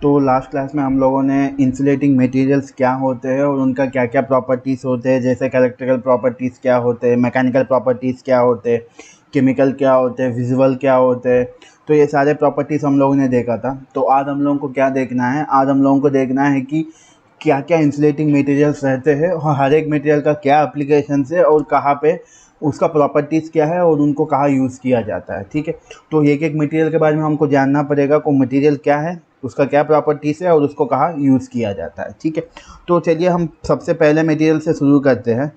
तो last class में हम लोगों ने इंसुलेटिंग मटेरियल्स क्या होते हैं और उनका क्या क्या प्रॉपर्टीज़ होते हैं, जैसे इलेक्ट्रिकल प्रॉपर्टीज़ क्या होते हैं, मैकेनिकल प्रॉपर्टीज़ क्या होते हैं, केमिकल क्या होते हैं, विजुअल क्या होते हैं। तो ये सारे प्रॉपर्टीज़ हम लोगों ने देखा था। तो आज हम लोगों को क्या देखना है, आज हम लोगों को देखना है कि क्या क्या इंसुलेटिंग मटेरियल्स रहते हैं और हर एक मटेरियल का क्या एप्लीकेशंस है और कहाँ पे उसका प्रॉपर्टीज़ क्या है और उनको कहाँ यूज़ किया जाता है। ठीक है, तो एक एक मटेरियल के बारे में हमको जानना पड़ेगा को मटेरियल क्या है, उसका क्या प्रॉपर्टीज़ है और उसको कहाँ यूज़ किया जाता है। ठीक है, तो चलिए हम सबसे पहले मटेरियल से शुरू करते हैं।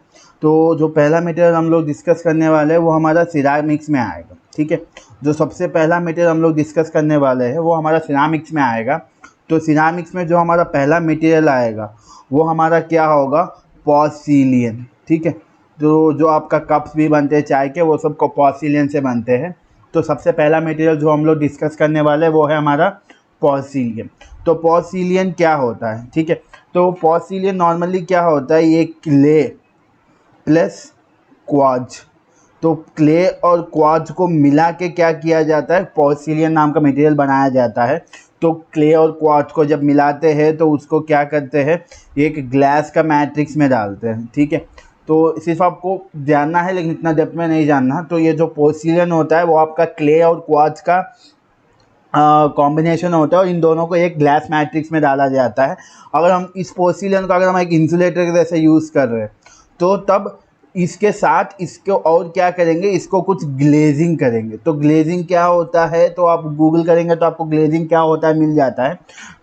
तो जो पहला मटेरियल हम लोग डिस्कस करने वाले हैं वो हमारा सिरामिक्स में आएगा। ठीक है, जो सबसे पहला मटेरियल हम लोग डिस्कस करने वाले हैं वो हमारा सिरामिक्स में आएगा। तो सिरामिक्स में जो हमारा पहला मटेरियल आएगा वो हमारा क्या होगा, पोर्सिलियन। ठीक है, जो आपका कप्स भी बनते हैं चाय के, वो सब को पोर्सिलियन से बनते हैं। तो सबसे पहला मटेरियल जो हम लोग डिस्कस करने वाले हैं वो है हमारा पोर्सिलियन। तो पोर्सिलियन क्या होता है, ठीक है, तो पोर्सिलियन नॉर्मली क्या होता है, ये क्ले प्लस क्वार्ट्ज। तो क्ले और क्वार्ट्ज को मिला के क्या किया जाता है, पोर्सिलियन नाम का मटेरियल बनाया जाता है। तो क्ले और क्वार्ट्ज को जब मिलाते हैं तो उसको क्या करते हैं, एक ग्लास का मैट्रिक्स में डालते हैं। ठीक है, तो सिर्फ आपको जानना है लेकिन इतना डेप्थ में नहीं जानना। तो ये जो पोर्सिलियन होता है वो आपका क्ले और क्वार्ट्ज का कॉम्बिनेशन होता है और इन दोनों को एक ग्लास मैट्रिक्स में डाला जाता है। अगर हम इस पोर्सिलियन को अगर हम एक इंसुलेटर के जैसे यूज़ कर रहे हैं तो तब इसके साथ इसको और क्या करेंगे, इसको कुछ ग्लेजिंग करेंगे। तो ग्लेजिंग क्या होता है, तो आप गूगल करेंगे तो आपको ग्लेजिंग क्या होता है मिल जाता है।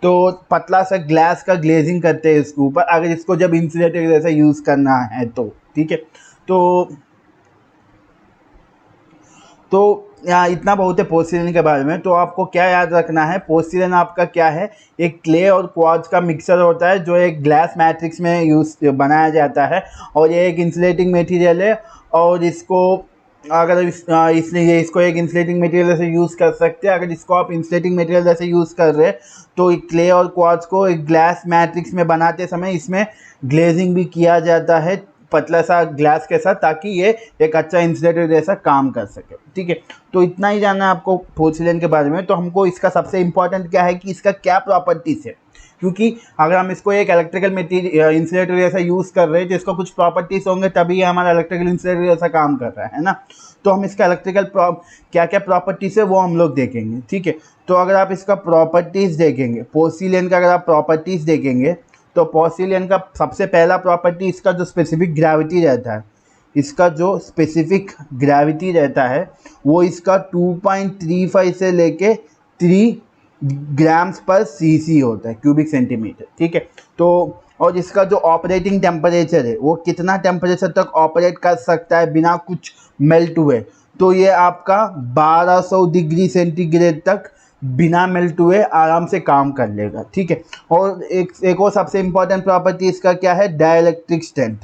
तो पतला सा ग्लास का ग्लेजिंग करते हैं इसके ऊपर, अगर इसको जब इंसुलेटर के जैसे यूज़ करना है तो। ठीक है, तो यहाँ इतना बहुत है पोर्सिलिन के बारे में। तो आपको क्या याद रखना है, पोर्सिलिन आपका क्या है, एक क्ले और क्वार्ट्ज का मिक्सर होता है जो एक ग्लास मैट्रिक्स में यूज़ बनाया जाता है और ये एक इंसुलेटिंग मटेरियल है। और इसको अगर इसलिए इसको एक इंसुलेटिंग मटेरियल जैसे यूज़ कर सकते हैं। अगर इसको आप इंसुलेटिंग मटेरियल जैसे यूज़ कर रहे हैं तो क्ले और क्वार्ट्ज को एक ग्लास मैट्रिक्स में बनाते समय इसमें ग्लेजिंग भी किया जाता है पतला सा ग्लास के साथ, ताकि ये एक अच्छा इंसुलेटर जैसा काम कर सके। ठीक है, तो इतना ही जानना है आपको पोर्सिलिन के बारे में। तो हमको इसका सबसे इम्पॉर्टेंट क्या है कि इसका क्या प्रॉपर्टीज़ है, क्योंकि अगर हम इसको एक इलेक्ट्रिकल मटीरियल इंसुलेटर जैसा यूज़ कर रहे हैं तो इसको कुछ प्रॉपर्टीज़ होंगे तभी ये हमारा इलेक्ट्रिकल इंसुलेटर जैसा काम कर रहा है ना। तो हम इसका इलेक्ट्रिकल क्या क्या प्रॉपर्टीज़ है वो हम लोग देखेंगे। ठीक है, तो अगर आप इसका प्रॉपर्टीज़ देखेंगे, पोर्सिलिन का अगर आप प्रॉपर्टीज़ देखेंगे तो पोर्सिलिन का सबसे पहला प्रॉपर्टी इसका जो स्पेसिफिक ग्रेविटी रहता है, इसका जो स्पेसिफिक ग्रेविटी रहता है वो इसका 2.35 से लेके 3 ग्राम्स पर सीसी होता है, क्यूबिक सेंटीमीटर। ठीक है, तो और इसका जो ऑपरेटिंग टेम्परेचर है वो कितना टेम्परेचर तक ऑपरेट कर सकता है बिना कुछ मेल्ट हुए, तो ये आपका 1200 डिग्री सेंटीग्रेड तक बिना मेल्ट हुए आराम से काम कर लेगा। ठीक है, और एक और सबसे इम्पॉर्टेंट प्रॉपर्टी इसका क्या है, डाइलेक्ट्रिक स्ट्रेंथ।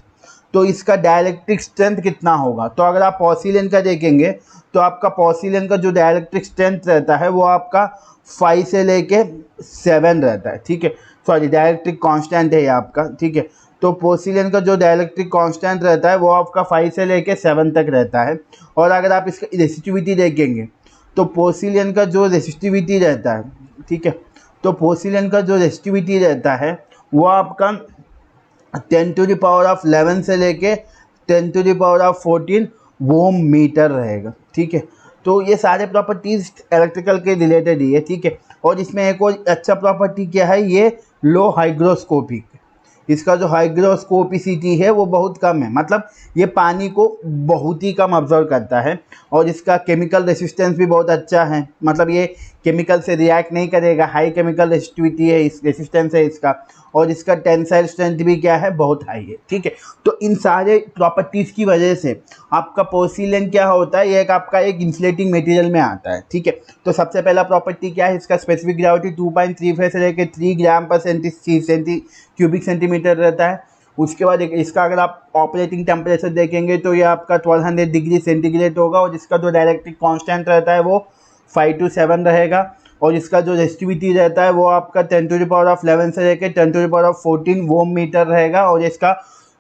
तो इसका डाइलेक्ट्रिक स्ट्रेंथ कितना होगा, तो अगर आप पोर्सिलिन का देखेंगे तो आपका पोर्सिलिन का जो डाइलेक्ट्रिक स्ट्रेंथ रहता है वो आपका 5 से लेके 7 रहता है। ठीक है, सॉरी डाइलेक्ट्रिक कांस्टेंट है ये आपका। ठीक है, तो पोर्सिलिन का जो डाइलेक्ट्रिक कांस्टेंट रहता है वो आपका 5 से लेके 7 तक रहता है। और अगर आप इसका रेसिस्टिविटी देखेंगे तो पोर्सिलिन का जो रेसिस्टिविटी रहता है, ठीक है, तो पोर्सिलिन का जो रेसिस्टिविटी रहता है वो आपका 10⁻11 से लेके 10⁻14 वोम मीटर रहेगा। ठीक है, तो ये सारे प्रॉपर्टीज़ इलेक्ट्रिकल के रिलेटेड ही है। ठीक है, और इसमें एक और अच्छा प्रॉपर्टी क्या है, ये लो हाइग्रोस्कोपिक। इसका जो हाइग्रोस्कोपिसिटी है वो बहुत कम है, मतलब ये पानी को बहुत ही कम ऑब्जर्व करता है। और इसका केमिकल रेसिस्टेंस भी बहुत अच्छा है, मतलब ये केमिकल से रिएक्ट नहीं करेगा, हाई केमिकल रेसिस्टिविटी है, इस रेसिस्टेंस है इसका। और इसका टेंसाइल स्ट्रेंथ भी क्या है, बहुत हाई है। ठीक है, तो इन सारे प्रॉपर्टीज़ की वजह से आपका पोर्सिलिन क्या होता है, ये एक आपका एक इंसुलेटिंग मटेरियल में आता है। ठीक है, तो सबसे पहला प्रॉपर्टी क्या है, इसका स्पेसिफिक ग्रेविटी 2.35 से लेकर 3 ग्राम पर क्यूबिक सेंटीमीटर रहता है। उसके बाद इसका अगर आप ऑपरेटिंग टेम्परेचर देखेंगे तो ये आपका 1200 डिग्री सेंटीग्रेड होगा। और इसका जो डाइलेक्ट्रिक कांस्टेंट रहता है वो 5 to 7 रहेगा। और इसका जो रेसिस्टिविटी रहता है वो आपका 10⁻11 से लेकर 10⁻14 वोम मीटर रहेगा। और इसका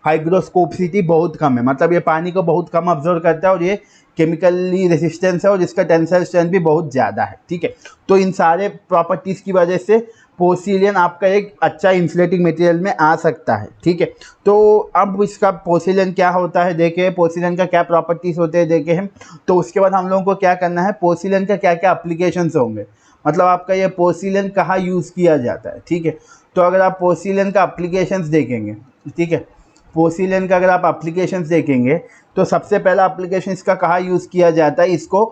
हाइग्रोस्कोपिसिटी बहुत कम है, मतलब ये पानी को बहुत कम ऑब्जर्व करता है और ये केमिकली रेसिस्टेंस है और इसका टेंसाइल स्ट्रेंथ भी बहुत ज़्यादा है। ठीक है, तो इन सारे प्रॉपर्टीज़ की वजह से पोर्सिलियन आपका एक अच्छा इंसुलेटिंग मटेरियल में आ सकता है, ठीक है। तो अब इसका पोर्सिलियन क्या होता है देखें, पोर्सिलियन का क्या प्रॉपर्टीज़ होते हैं देखें हम। तो उसके बाद हम लोगों को क्या करना है, पोर्सिलियन का क्या क्या अप्लीकेशंस होंगे, मतलब आपका ये पोर्सिलियन कहाँ यूज़ किया जाता है, ठीक है। तो अगर आप पोर्सिलियन का अप्लीकेशंस देखेंगे, ठीक है, पोर्सिलियन का अगर आप अप्लीकेशंस देखेंगे तो सबसे पहला अप्लीकेशन इसका कहाँ यूज़ किया जाता है, इसको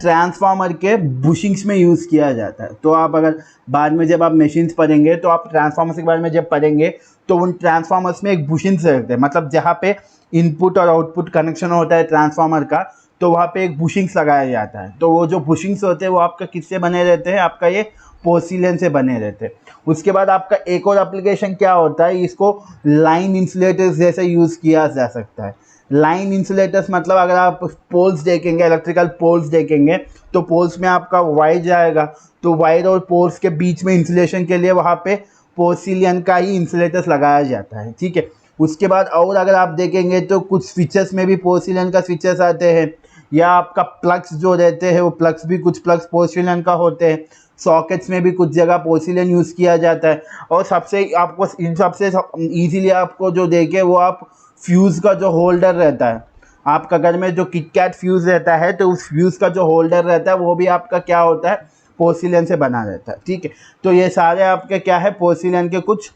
ट्रांसफार्मर के बुशिंग्स में यूज़ किया जाता है। तो आप अगर बाद में जब आप मशीन्स पढ़ेंगे तो आप ट्रांसफार्मर्स के बारे में जब पढ़ेंगे तो उन ट्रांसफार्मर्स में एक बुशिंग्स रहते हैं, मतलब जहाँ पे इनपुट और आउटपुट कनेक्शन होता है ट्रांसफार्मर का, तो वहाँ पे एक बुशिंग्स लगाया जाता है। तो वो जो बुशिंग्स होते हैं वो आपका किससे बने रहते हैं, आपका ये पोर्सिलियन से बने रहते हैं। उसके बाद आपका एक और एप्लीकेशन क्या होता है, इसको लाइन इंसुलेटर्स जैसे यूज़ किया जा सकता है। लाइन इंसुलेटर्स मतलब अगर आप पोल्स देखेंगे, इलेक्ट्रिकल पोल्स देखेंगे, तो पोल्स में आपका वायर जाएगा, तो वायर और पोल्स के बीच में इंसुलेशन के लिए वहाँ पे पोर्सिलियन का ही इंसुलेटर्स लगाया जाता है, ठीक है। उसके बाद और अगर आप देखेंगे तो कुछ स्विचेस में भी पोर्सिलियन का स्विचेस आते हैं, या आपका प्लग्स जो रहते हैं वो प्लग्स भी कुछ प्लग्स पोर्सिलियन का होते हैं। सॉकेट्स में भी कुछ जगह पोर्सिलियन यूज़ किया जाता है। और सबसे आपको इन सबसे ईजीली आपको जो देखे वो आप फ्यूज़ का जो होल्डर रहता है, आपका घर में जो किटकैट फ्यूज़ रहता है, तो उस फ्यूज़ का जो होल्डर रहता है वो भी आपका क्या होता है, पोर्सिलियन से बना रहता है, ठीक है। तो ये सारे आपके क्या है, पोर्सिलियन के कुछ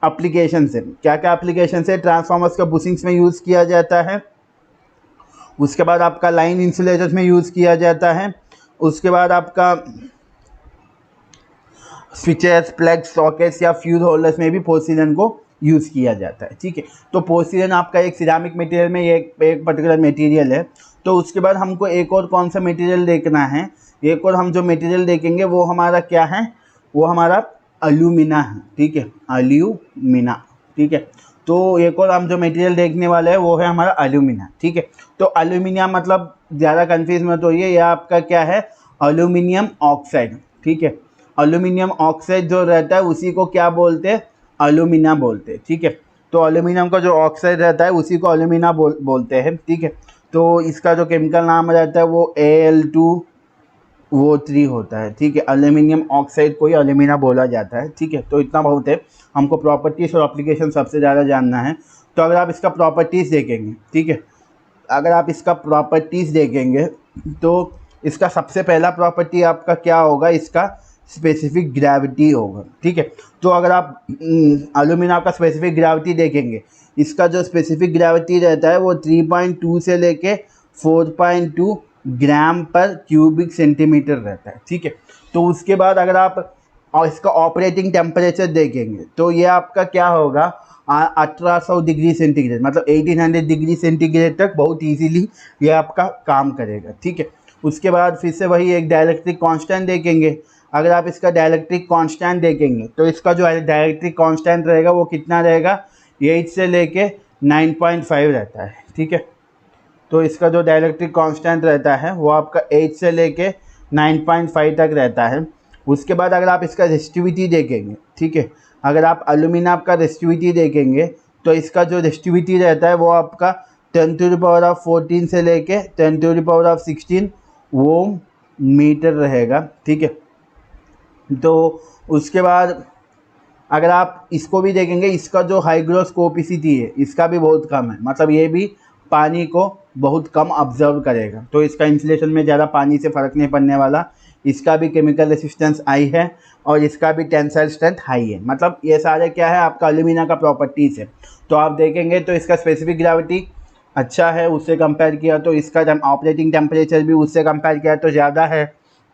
एप्लीकेशन है। क्या क्या एप्लीकेशन है, ट्रांसफार्मर्स का बुशिंग्स में यूज़ किया जाता है, उसके बाद आपका लाइन इंसुलेटर्स में यूज़ किया जाता है, उसके बाद आपका स्विचेस, प्लग्स, सॉकेट्स या फ्यूज होल्डर्स में भी पोर्सिलियन को यूज़ किया जाता है, ठीक है। तो पोर्सिलियन आपका एक सिरामिक मटेरियल में एक पर्टिकुलर मटेरियल है। तो उसके बाद हमको एक और कौन सा मटेरियल देखना है, एक और हम जो मटेरियल देखेंगे वो हमारा क्या है, वो हमारा एल्यूमिना है, ठीक है, एल्यूमिना, ठीक है। तो एक और हम जो मटेरियल देखने वाले हैं वो है हमारा एल्यूमिना, ठीक है। तो एल्यूमिनियम मतलब ज़्यादा कन्फ्यूज मत होइए, यह आपका क्या है, एल्यूमिनियम ऑक्साइड, ठीक है। एल्यूमिनियम ऑक्साइड जो रहता है उसी को क्या बोलते हैं, एल्यूमिना बोलते हैं, ठीक है। तो एल्यूमिनियम का जो ऑक्साइड रहता है उसी को एल्यूमिना बोलते हैं, ठीक है। तो इसका जो केमिकल नाम रहता है वो Al2O3 होता है, ठीक है। एल्यूमिनियम ऑक्साइड को ही एल्यूमिना बोला जाता है, ठीक है। तो इतना बहुत है, हमको प्रॉपर्टीज़ और एप्लीकेशन सबसे ज़्यादा जानना है। तो अगर आप इसका प्रॉपर्टीज़ देखेंगे, ठीक है, अगर आप इसका प्रॉपर्टीज़ देखेंगे तो इसका सबसे पहला प्रॉपर्टी आपका क्या होगा, इसका स्पेसिफिक ग्रेविटी होगा, ठीक है। तो अगर आप एल्यूमिना का स्पेसिफिक ग्रेविटी देखेंगे, इसका जो स्पेसिफिक ग्रेविटी रहता है वो 3.2 से लेके 4.2 ग्राम पर क्यूबिक सेंटीमीटर रहता है, ठीक है। तो उसके बाद अगर आप और इसका ऑपरेटिंग टेम्परेचर देखेंगे तो ये आपका क्या होगा, 1800 डिग्री सेंटीग्रेड, मतलब 1800 डिग्री सेंटीग्रेड तक बहुत इजीली ये आपका काम करेगा, ठीक है। उसके बाद फिर से वही एक डाइलेक्ट्रिक कांस्टेंट देखेंगे। अगर आप इसका डाइलेक्ट्रिक कांस्टेंट देखेंगे तो इसका जो डाइलेक्ट्रिक कांस्टेंट रहेगा वो कितना रहेगा, 8 से लेके 9.5 रहता है, ठीक है। तो इसका जो डाइलेक्ट्रिक कांस्टेंट रहता है वो आपका 8 से लेके 9.5 तक रहता है। उसके बाद अगर आप इसका रेसिस्टिविटी देखेंगे, ठीक है, अगर आप एल्यूमिना का रेसिस्टिविटी देखेंगे तो इसका जो रेसिस्टिविटी रहता है वो आपका 10⁻14 से लेके 10⁻16 ओम मीटर रहेगा, ठीक है। तो उसके बाद अगर आप इसको भी देखेंगे, इसका जो हाइग्रोस्कोपिसिटी है इसका भी बहुत कम है, मतलब ये भी पानी को बहुत कम ऑब्जर्व करेगा। तो इसका इंसुलेशन में ज़्यादा पानी से फ़र्क नहीं पड़ने वाला। इसका भी केमिकल रेसिस्टेंस हाई है और इसका भी टेंसाइल स्ट्रेंथ हाई है। मतलब ये सारे क्या है, आपका एल्यूमिना का प्रॉपर्टीज़ है। तो आप देखेंगे तो इसका स्पेसिफिक ग्रेविटी अच्छा है उससे कंपेयर किया, तो इसका ऑपरेटिंग टेम्परेचर भी उससे कंपेयर किया तो ज़्यादा है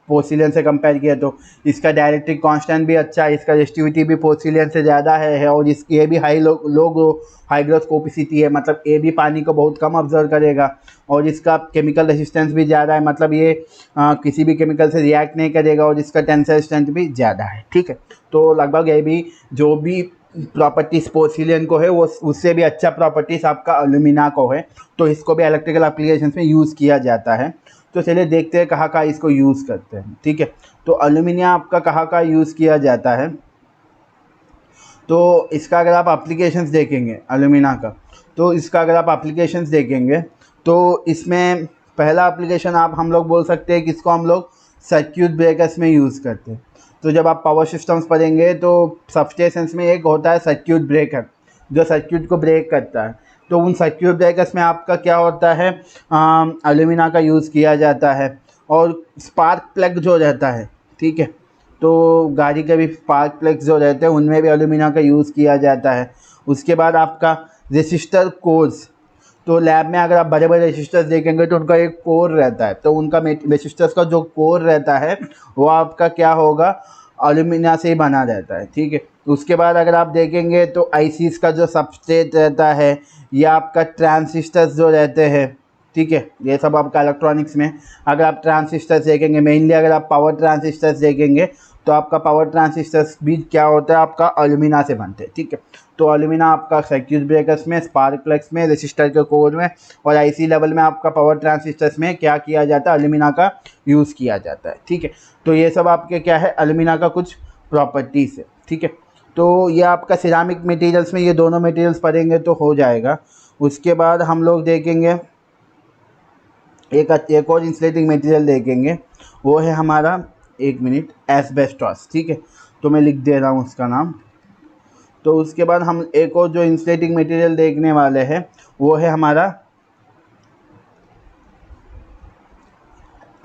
पोर्सिलियन से कंपेयर किया। तो इसका डायरेक्ट्रिक कांस्टेंट भी अच्छा है, इसका रेसिस्टिविटी भी पोर्सिलियन से ज़्यादा है और इसकी ये भी लो हाइग्रोस्कोपिसिटी है, मतलब ये भी पानी को बहुत कम ऑब्जर्व करेगा। और इसका केमिकल रेसिस्टेंस भी ज़्यादा है, मतलब ये किसी भी केमिकल से रिएक्ट नहीं करेगा और इसका टेंसाइल स्ट्रेंथ भी ज़्यादा है, ठीक है। तो लगभग ये भी जो भी प्रॉपर्टीज़ पोर्सिलियन को है वो उससे भी अच्छा प्रॉपर्टीज़ आपका एल्यूमिना को है। तो इसको भी इलेक्ट्रिकल एप्लीकेशंस में यूज़ किया जाता है। तो चलिए देखते हैं कहाँ कहाँ इसको यूज़ करते हैं, ठीक है। तो एल्यूमिनियम आपका कहाँ कहाँ यूज़ किया जाता है, तो इसका अगर आप एप्लीकेशंस देखेंगे एल्यूमिना का, तो इसका अगर आप एप्लीकेशंस देखेंगे तो इसमें पहला एप्लीकेशन आप हम लोग बोल सकते हैं कि इसको हम लोग सर्किट ब्रेकर्स में यूज़ करते हैं। तो जब आप पावर सिस्टम्स पढ़ेंगे तो सबस्टेशंस में एक होता है सर्किट ब्रेकर, जो सर्किट को ब्रेक करता है। तो उन सर्किट ब्रेकर्स में आपका क्या होता है, एल्यूमिना का यूज़ किया जाता है। और स्पार्क प्लग जो रहता है, ठीक है, तो गाड़ी के भी स्पार्क प्लग्स जो रहते हैं उनमें भी एल्यूमिना का यूज़ किया जाता है। उसके बाद आपका रेसिस्टर कोर्स, तो लैब में अगर आप बड़े बड़े रेसिस्टर्स देखेंगे तो उनका एक कोर रहता है, तो उनका रेसिस्टर्स का जो कोर रहता है वो आपका क्या होगा, एल्यूमिना से ही बना रहता है, ठीक है। उसके बाद अगर आप देखेंगे तो आईसीज का जो सबस्ट्रेट रहता है या आपका ट्रांजिस्टर्स जो रहते हैं, ठीक है, ये सब आपका इलेक्ट्रॉनिक्स में अगर आप ट्रांजिस्टर्स देखेंगे, मेनली अगर आप पावर ट्रांजिस्टर्स देखेंगे तो आपका पावर ट्रांजिस्टर्स भी क्या होता है, आपका एल्यूमिना से बनते हैं, ठीक है। तो एल्यूमिना आपका सर्किट ब्रेकर्स में, स्पार्क प्लग्स में, रेसिस्टर के कोर में और आईसी लेवल में आपका पावर ट्रांजिस्टर्स में क्या किया जाता है, एल्यूमिना का यूज़ किया जाता है, ठीक है। तो ये सब आपके क्या है, एल्यूमिना का कुछ प्रॉपर्टीज़ है, ठीक है। तो ये आपका सिरामिक मटेरियल्स में ये दोनों मटेरियल्स पढ़ेंगे तो हो जाएगा। उसके बाद हम लोग देखेंगे एक और इंसुलेटिंग मटेरियल देखेंगे, वो है हमारा, एक मिनट, एस्बेस्टॉस, ठीक है। तो मैं लिख दे रहा हूँ उसका नाम। तो उसके बाद हम एक और जो इंसुलेटिंग मटेरियल देखने वाले हैं वो है हमारा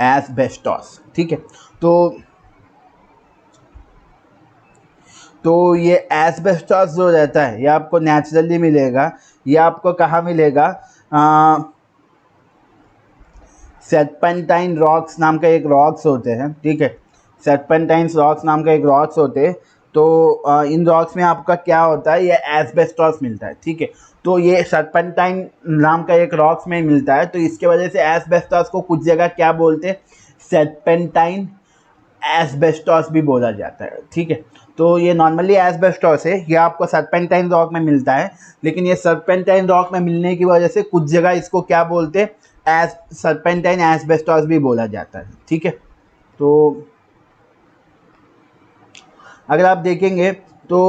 एस्बेस्टॉस, ठीक है। तो ये एस्बेस्टॉस जो रहता है ये आपको नेचुरली मिलेगा, ये आपको कहाँ मिलेगा, सर्पेंटाइन रॉक्स नाम का एक रॉक्स होते हैं, ठीक है, सर्पेंटाइन रॉक्स नाम का एक रॉक्स होते हैं। तो इन रॉक्स में आपका क्या होता है, ये एस्बेस्टॉस मिलता है, ठीक है। तो ये सर्पेंटाइन नाम का एक रॉक्स में मिलता है, तो इसके वजह से एस्बेस्टॉस को कुछ जगह क्या बोलते हैं, सर्पेंटाइन एस्बेस्टॉस भी बोला जाता है, ठीक है। तो ये नॉर्मली एस्बेस्टॉस है, ये आपको सर्पेंटाइन रॉक में मिलता है, लेकिन ये सर्पेंटाइन रॉक में मिलने की वजह से कुछ जगह इसको क्या बोलते हैं, सर्पेंटाइन एस्बेस्टॉस भी बोला जाता है, ठीक है। तो अगर आप देखेंगे तो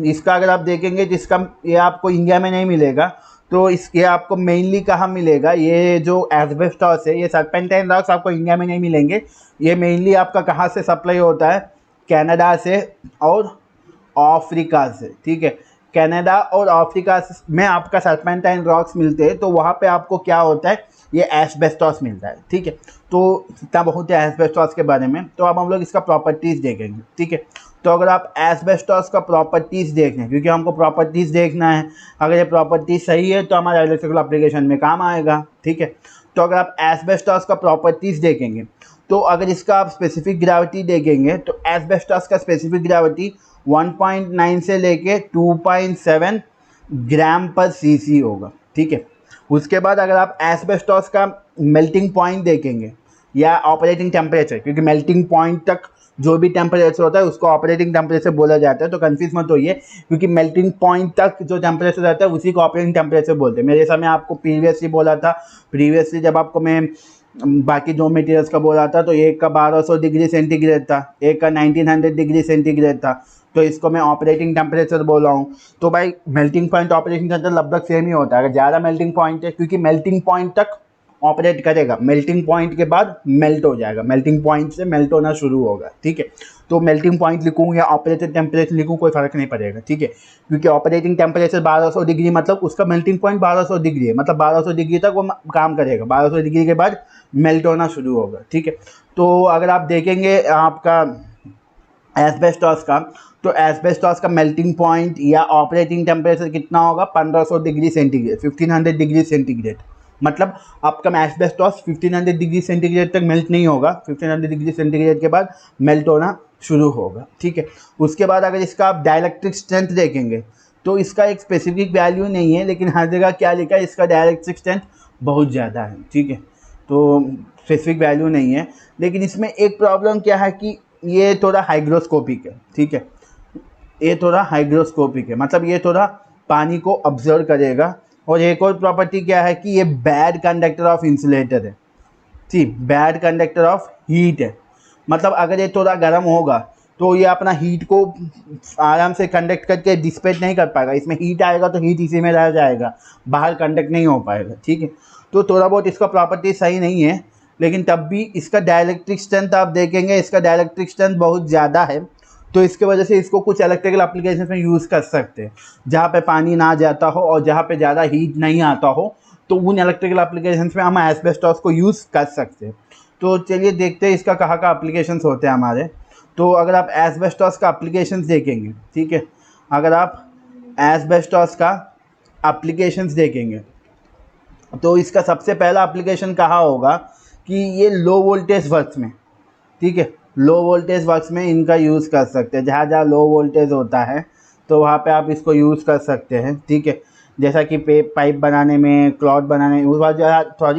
इसका अगर आप देखेंगे जिसका ये आपको इंडिया में नहीं मिलेगा, तो इसके आपको मेनली कहाँ मिलेगा, ये जो एस्बेस्टॉस है, ये सर्पेंटाइन रॉक्स आपको इंडिया में नहीं मिलेंगे। ये मेनली आपका कहाँ से सप्लाई होता है, कनाडा से और अफ्रीका से, ठीक है। कनाडा और अफ्रीका में आपका सर्पेंटाइन रॉक्स मिलते हैं, तो वहाँ पे आपको क्या होता है, ये एस्बेस्टॉस मिलता है, ठीक है। तो इतना बहुत है एस्बेस्टॉस के बारे में। तो अब हम लोग इसका प्रॉपर्टीज़ देखेंगे, ठीक है। तो अगर आप एस्बेस्टॉस का प्रॉपर्टीज़ देखें, क्योंकि हमको प्रॉपर्टीज़ देखना है, अगर ये प्रॉपर्टीज़ सही है तो हमारा इलेक्ट्रिकल एप्लीकेशन में काम आएगा, ठीक है। तो अगर आप एस्बेस्टॉस का प्रॉपर्टीज़ देखेंगे, तो अगर इसका आप स्पेसिफिक ग्रेविटी देखेंगे तो एस्बेस्टॉस का स्पेसिफिक ग्रेविटी 1.9 से लेके 2.7 ग्राम पर सीसी होगा, ठीक है। उसके बाद अगर आप एस्बेस्टॉस का मेल्टिंग पॉइंट देखेंगे या ऑपरेटिंग टेम्परेचर, क्योंकि मेल्टिंग पॉइंट तक जो भी टेम्परेचर होता है उसको ऑपरेटिंग टेम्परेचर बोला जाता है, तो कंफ्यूज मत होइए, क्योंकि मेल्टिंग पॉइंट तक जो टेम्परेचर रहता है उसी को ऑपरेटिंग टेम्परेचर बोलते हैं। मेरे जैसा मैं आपको प्रीवियसली जब आपको मैं बाकी दो मटेरियल्स का बोला था, तो एक का 1200 डिग्री सेंटीग्रेड था, एक का 1900 डिग्री सेंटीग्रेड था, तो इसको मैं ऑपरेटिंग टेम्परेचर बोल रहा हूँ। तो भाई मेल्टिंग पॉइंट ऑपरेटिंग टेम्परेचर लगभग सेम ही होता है। अगर ज़्यादा मेल्टिंग पॉइंट है, क्योंकि मेल्टिंग पॉइंट तक ऑपरेट करेगा, मेल्टिंग पॉइंट के बाद मेल्ट हो जाएगा, मेल्टिंग पॉइंट से मेल्ट होना शुरू होगा, ठीक है। तो मेल्टिंग पॉइंट लिखूँ या ऑपरेटिंग टेम्परेचर लिखूँ कोई फ़र्क नहीं पड़ेगा, ठीक है, क्योंकि ऑपरेटिंग टेम्परेचर 1200 डिग्री मतलब उसका मेल्टिंग पॉइंट 1200 डिग्री है, मतलब 1200 डिग्री तक वो काम करेगा, 1200 डिग्री के बाद मेल्ट होना शुरू होगा, ठीक है। तो अगर आप देखेंगे आपका एस्बेस्टॉस का, तो एस्बेस्टॉस का मेल्टिंग पॉइंट या ऑपरेटिंग टेम्परेचर कितना होगा, 1500 डिग्री सेंटीग्रेड, 1500 डिग्री सेंटीग्रेड। मतलब आपका एस्बेस्टॉस 1500 डिग्री सेंटीग्रेड तक मेल्ट नहीं होगा, 1500 डिग्री सेंटीग्रेड के बाद मेल्ट होना शुरू होगा, ठीक है। उसके बाद अगर इसका आप डाइलेक्ट्रिक स्ट्रेंथ देखेंगे, तो इसका एक स्पेसिफिक वैल्यू नहीं है, लेकिन हर जगह क्या लिखा है, इसका डाइलेक्ट्रिक स्ट्रेंथ बहुत ज़्यादा है, ठीक है। तो स्पेसिफिक वैल्यू नहीं है, लेकिन इसमें एक प्रॉब्लम क्या है कि ये थोड़ा हाइग्रोस्कोपिक है, ठीक है, ये थोड़ा हाइग्रोस्कोपिक है, मतलब ये थोड़ा पानी को ऑब्जर्व करेगा। और एक और प्रॉपर्टी क्या है कि ये बैड कंडक्टर ऑफ इंसुलेटर है, ठीक, बैड कंडक्टर ऑफ हीट है, मतलब अगर ये थोड़ा गर्म होगा तो ये अपना हीट को आराम से कंडक्ट करके डिसिपेट नहीं कर पाएगा, इसमें हीट आएगा तो हीट इसी में रह जाएगा, बाहर कंडक्ट नहीं हो पाएगा, ठीक है। तो थोड़ा बहुत इसका प्रॉपर्टी सही नहीं है, लेकिन तब भी इसका डाइलेक्ट्रिक स्ट्रेंथ आप देखेंगे, इसका डाइलेक्ट्रिक स्ट्रेंथ बहुत ज़्यादा है। तो इसके वजह से इसको कुछ इलेक्ट्रिकल एप्लीकेशन में यूज़ कर सकते हैं, जहाँ पे पानी ना जाता हो और जहाँ पे ज़्यादा हीट नहीं आता हो, तो उन इलेक्ट्रिकल एप्लीकेशंस में हम एस्बेस्टॉस को यूज़ कर सकते हैं। तो चलिए देखते हैं इसका कहाँ का एप्लीकेशंस होते हैं हमारे। तो अगर आप एस्बेस्टॉस का एप्लीकेशंस देखेंगे, ठीक है, अगर आप एस्बेस्टॉस का एप्लीकेशंस देखेंगे तो इसका सबसे पहला एप्लीकेशन कहाँ होगा कि ये लो वोल्टेज वर्क्स में, ठीक है, लो वोल्टेज वर्क्स में इनका यूज़ कर सकते हैं। जहाँ जहाँ लो वोल्टेज होता है तो वहाँ पे आप इसको यूज़ कर सकते हैं, ठीक है, जैसा कि पाइप बनाने में, क्लॉथ बनाने में, उस बार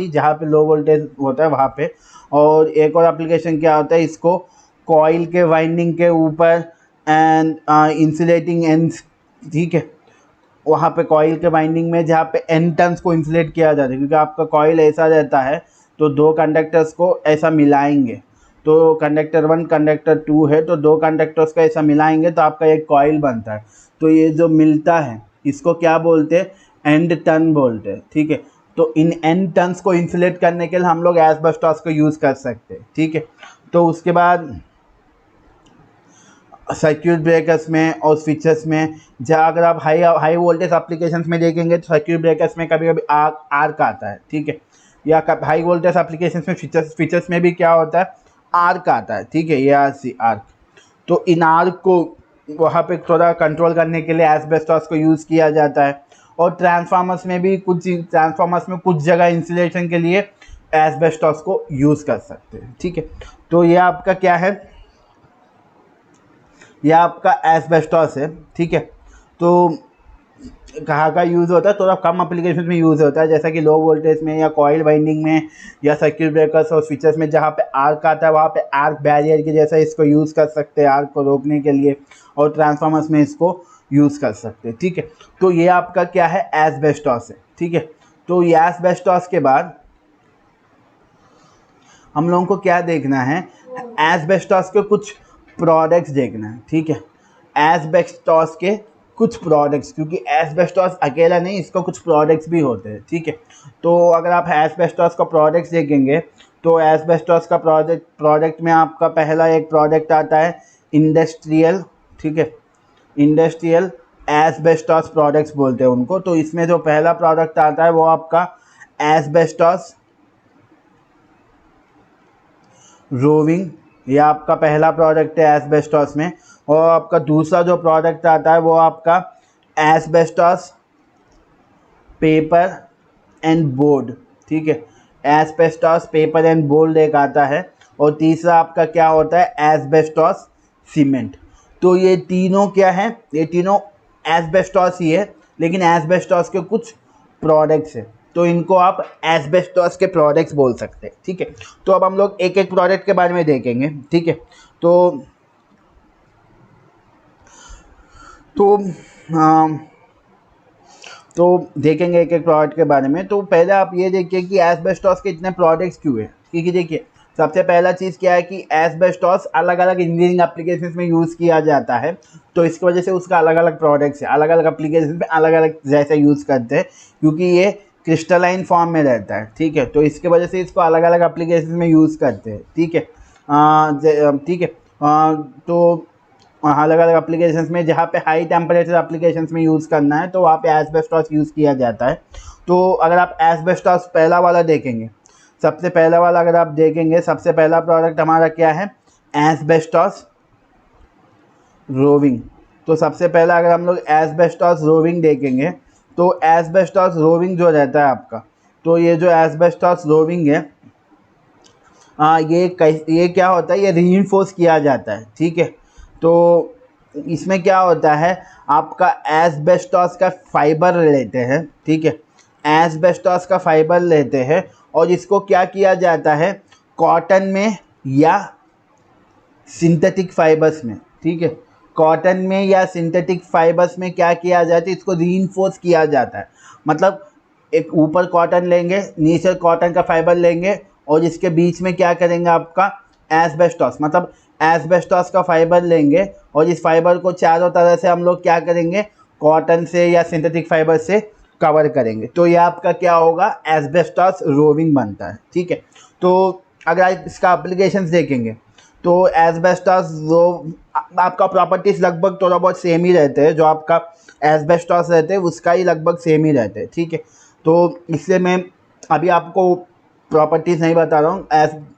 जहाँ पे लो वोल्टेज होता है वहाँ पे। और एक और एप्लीकेशन क्या होता है, इसको कॉइल के वाइंडिंग के ऊपर एंड इंसुलेटिंग एंड्स, ठीक है, वहाँ पे कॉइल के वाइंडिंग में जहाँ पे एन टर्न्स को इंसुलेट किया जाता है, क्योंकि आपका कॉइल ऐसा रहता है तो दो कंडक्टर्स को ऐसा मिलाएंगे, तो कंडक्टर 1 कंडक्टर 2 है, तो दो कंडक्टर्स का ऐसा मिलाएंगे तो आपका एक कॉइल बनता है। तो ये जो मिलता है इसको क्या बोलते हैं, एंड टर्न बोलते हैं, ठीक है। तो इन एंड टर्न्स को इंसुलेट करने के लिए हम लोग एस्बेस्टॉस को यूज़ कर सकते हैं, ठीक है। तो उसके बाद सर्किट ब्रेकर्स में और स्विचेस में, जहाँ अगर आप हाई वोल्टेज एप्लीकेशंस में देखेंगे तो सर्किट ब्रेकर्स में कभी कभी आर्क आता है, ठीक है, या हाई वोल्टेज एप्लीकेशंस में स्विचेस में भी क्या होता है, आर्क आता है, ठीक है, ये आर्क। तो इन आर्क को वहाँ पे थोड़ा कंट्रोल करने के लिए एस्बेस्टॉस को यूज़ किया जाता है। और ट्रांसफार्मर्स में भी कुछ जगह इंसुलेशन के लिए एस्बेस्टॉस को यूज़ कर सकते हैं, ठीक है। तो ये आपका क्या है, यह आपका एस्बेस्टॉस है, ठीक है। तो कहाँ का यूज़ होता है, थोड़ा कम एप्लीकेशन में यूज़ होता है, जैसा कि लो वोल्टेज में या कॉइल वाइंडिंग में या सर्किट ब्रेकर्स और स्विचेस में, जहाँ पे आर्क आता है वहाँ पे आर्क बैरियर के जैसा इसको यूज़ कर सकते हैं आर्क को रोकने के लिए, और ट्रांसफार्मर्स में इसको यूज़ कर सकते हैं, ठीक है। तो ये आपका क्या है, एस्बेस्टॉस है, ठीक है। तो ये एस्बेस्टॉस के बाद हम लोगों को क्या देखना है, एस्बेस्टॉस के कुछ प्रोडक्ट्स देखना है, ठीक है, एस्बेस्टॉस के कुछ प्रोडक्ट्स, क्योंकि एस्बेस्टॉस अकेला नहीं, इसका कुछ प्रोडक्ट्स भी होते हैं, ठीक है। तो अगर आप एस्बेस्टॉस का प्रोडक्ट्स देखेंगे तो एस्बेस्टॉस का प्रोडक्ट में आपका पहला एक प्रोडक्ट आता है इंडस्ट्रियल, ठीक है, इंडस्ट्रियल एस्बेस्टॉस प्रोडक्ट्स बोलते हैं उनको। तो इसमें जो पहला प्रोडक्ट आता है वो आपका एस्बेस्टॉस रोविंग, ये आपका पहला प्रोडक्ट है एस्बेस्टॉस में। और आपका दूसरा जो प्रोडक्ट आता है वो आपका एस्बेस्टॉस पेपर एंड बोर्ड, ठीक है, एस्बेस्टॉस पेपर एंड बोर्ड एक आता है। और तीसरा आपका क्या होता है, एस्बेस्टॉस सीमेंट। तो ये तीनों क्या है, ये तीनों एस्बेस्टॉस ही है, लेकिन एस्बेस्टॉस के कुछ प्रोडक्ट्स हैं, तो इनको आप एस्बेस्टॉस के प्रोडक्ट्स बोल सकते हैं, ठीक है। तो अब हम लोग एक एक प्रोडक्ट के बारे में देखेंगे, ठीक है। तो देखेंगे एक एक प्रोडक्ट के बारे में। तो पहले आप ये देखिए कि एस्बेस्टॉस के इतने प्रोडक्ट्स क्यों हैं, क्योंकि देखिए सबसे पहला चीज़ क्या है कि एस्बेस्टॉस अलग अलग इंजीनियरिंग एप्लीकेशंस में यूज़ किया जाता है, तो इसकी वजह से उसका अलग अलग प्रोडक्ट्स है, अलग अलग एप्लीकेशन में अलग अलग जैसे यूज़ करते हैं, क्योंकि ये क्रिस्टलाइन फॉर्म में रहता है, ठीक है। तो इसके वजह से इसको अलग अलग एप्लीकेशन में यूज़ करते हैं, ठीक है, ठीक है। तो अलग अलग एप्लीकेशंस में जहाँ पे हाई टेम्परेचर एप्लीकेशंस में यूज़ करना है तो वहाँ पे एस्बेस्टॉस यूज़ किया जाता है। तो अगर आप एस्बेस्टॉस पहला वाला देखेंगे, सबसे पहला वाला अगर आप देखेंगे, सबसे पहला प्रोडक्ट हमारा क्या है, एस्बेस्टॉस रोविंग। तो सबसे पहला अगर हम लोग एस्बेस्टॉस रोविंग देखेंगे तो एस्बेस्टॉस रोविंग जो रहता है आपका, तो ये जो एस्बेस्टॉस रोविंग है, ये क्या होता है, ये रीइंफोर्स किया जाता है, ठीक है। तो इसमें क्या होता है, आपका एस्बेस्टॉस का फाइबर लेते हैं, ठीक है, एस्बेस्टॉस का फाइबर लेते हैं और इसको क्या किया जाता है, कॉटन में या सिंथेटिक फाइबर्स में, ठीक है, कॉटन में या सिंथेटिक फाइबर्स में क्या किया जाता है, इसको रीइंफोर्स किया जाता है। मतलब एक ऊपर कॉटन लेंगे, नीचे कॉटन का फाइबर लेंगे और इसके बीच में क्या करेंगे, आपका एस्बेस्टॉस, मतलब एस्बेस्टॉस का फाइबर लेंगे और इस फाइबर को चारों तरह से हम लोग क्या करेंगे, कॉटन से या सिंथेटिक फाइबर से कवर करेंगे। तो ये आपका क्या होगा, एस्बेस्टॉस रोविंग बनता है, ठीक है। तो अगर आप इसका एप्लीकेशंस देखेंगे तो एस्बेस्टॉस जो आपका प्रॉपर्टीज़ लगभग थोड़ा बहुत सेम ही रहते हैं, जो आपका एस्बेस्टॉस रहते हैं उसका ही लगभग सेम ही रहते हैं, ठीक है। तो इसलिए मैं अभी आपको प्रॉपर्टीज़ नहीं बता रहा हूँ,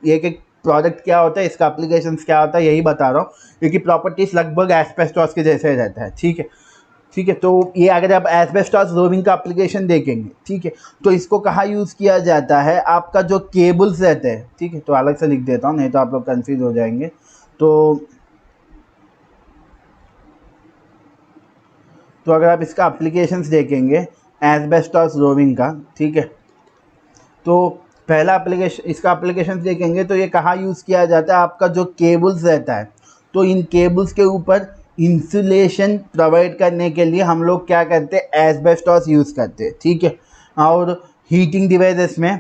एक एक प्रोडक्ट क्या होता है, इसका एप्लीकेशंस क्या होता है, यही बता रहा हूँ, क्योंकि प्रॉपर्टीज़ लगभग एस्बेस्टॉस के जैसे ही रहता है, ठीक है। ठीक है, तो ये अगर आप एस्बेस्टॉस रोविंग का एप्लीकेशन देखेंगे, ठीक है, तो इसको कहाँ यूज़ किया जाता है, आपका जो केबल्स रहते हैं, ठीक है, तो अलग से लिख देता हूँ नहीं तो आप लोग कंफ्यूज हो जाएंगे। तो अगर आप इसका एप्लीकेशंस देखेंगे एस्बेस्टॉस रोविंग का, ठीक है, तो पहला एप्लीकेशन, इसका एप्लीकेशन देखेंगे तो ये कहाँ यूज़ किया जाता है, आपका जो केबल्स रहता है, तो इन केबल्स के ऊपर इंसुलेशन प्रोवाइड करने के लिए हम लोग क्या करते हैं, एस्बेस्टॉस यूज़ करते हैं, ठीक है। और हीटिंग डिवाइसेस में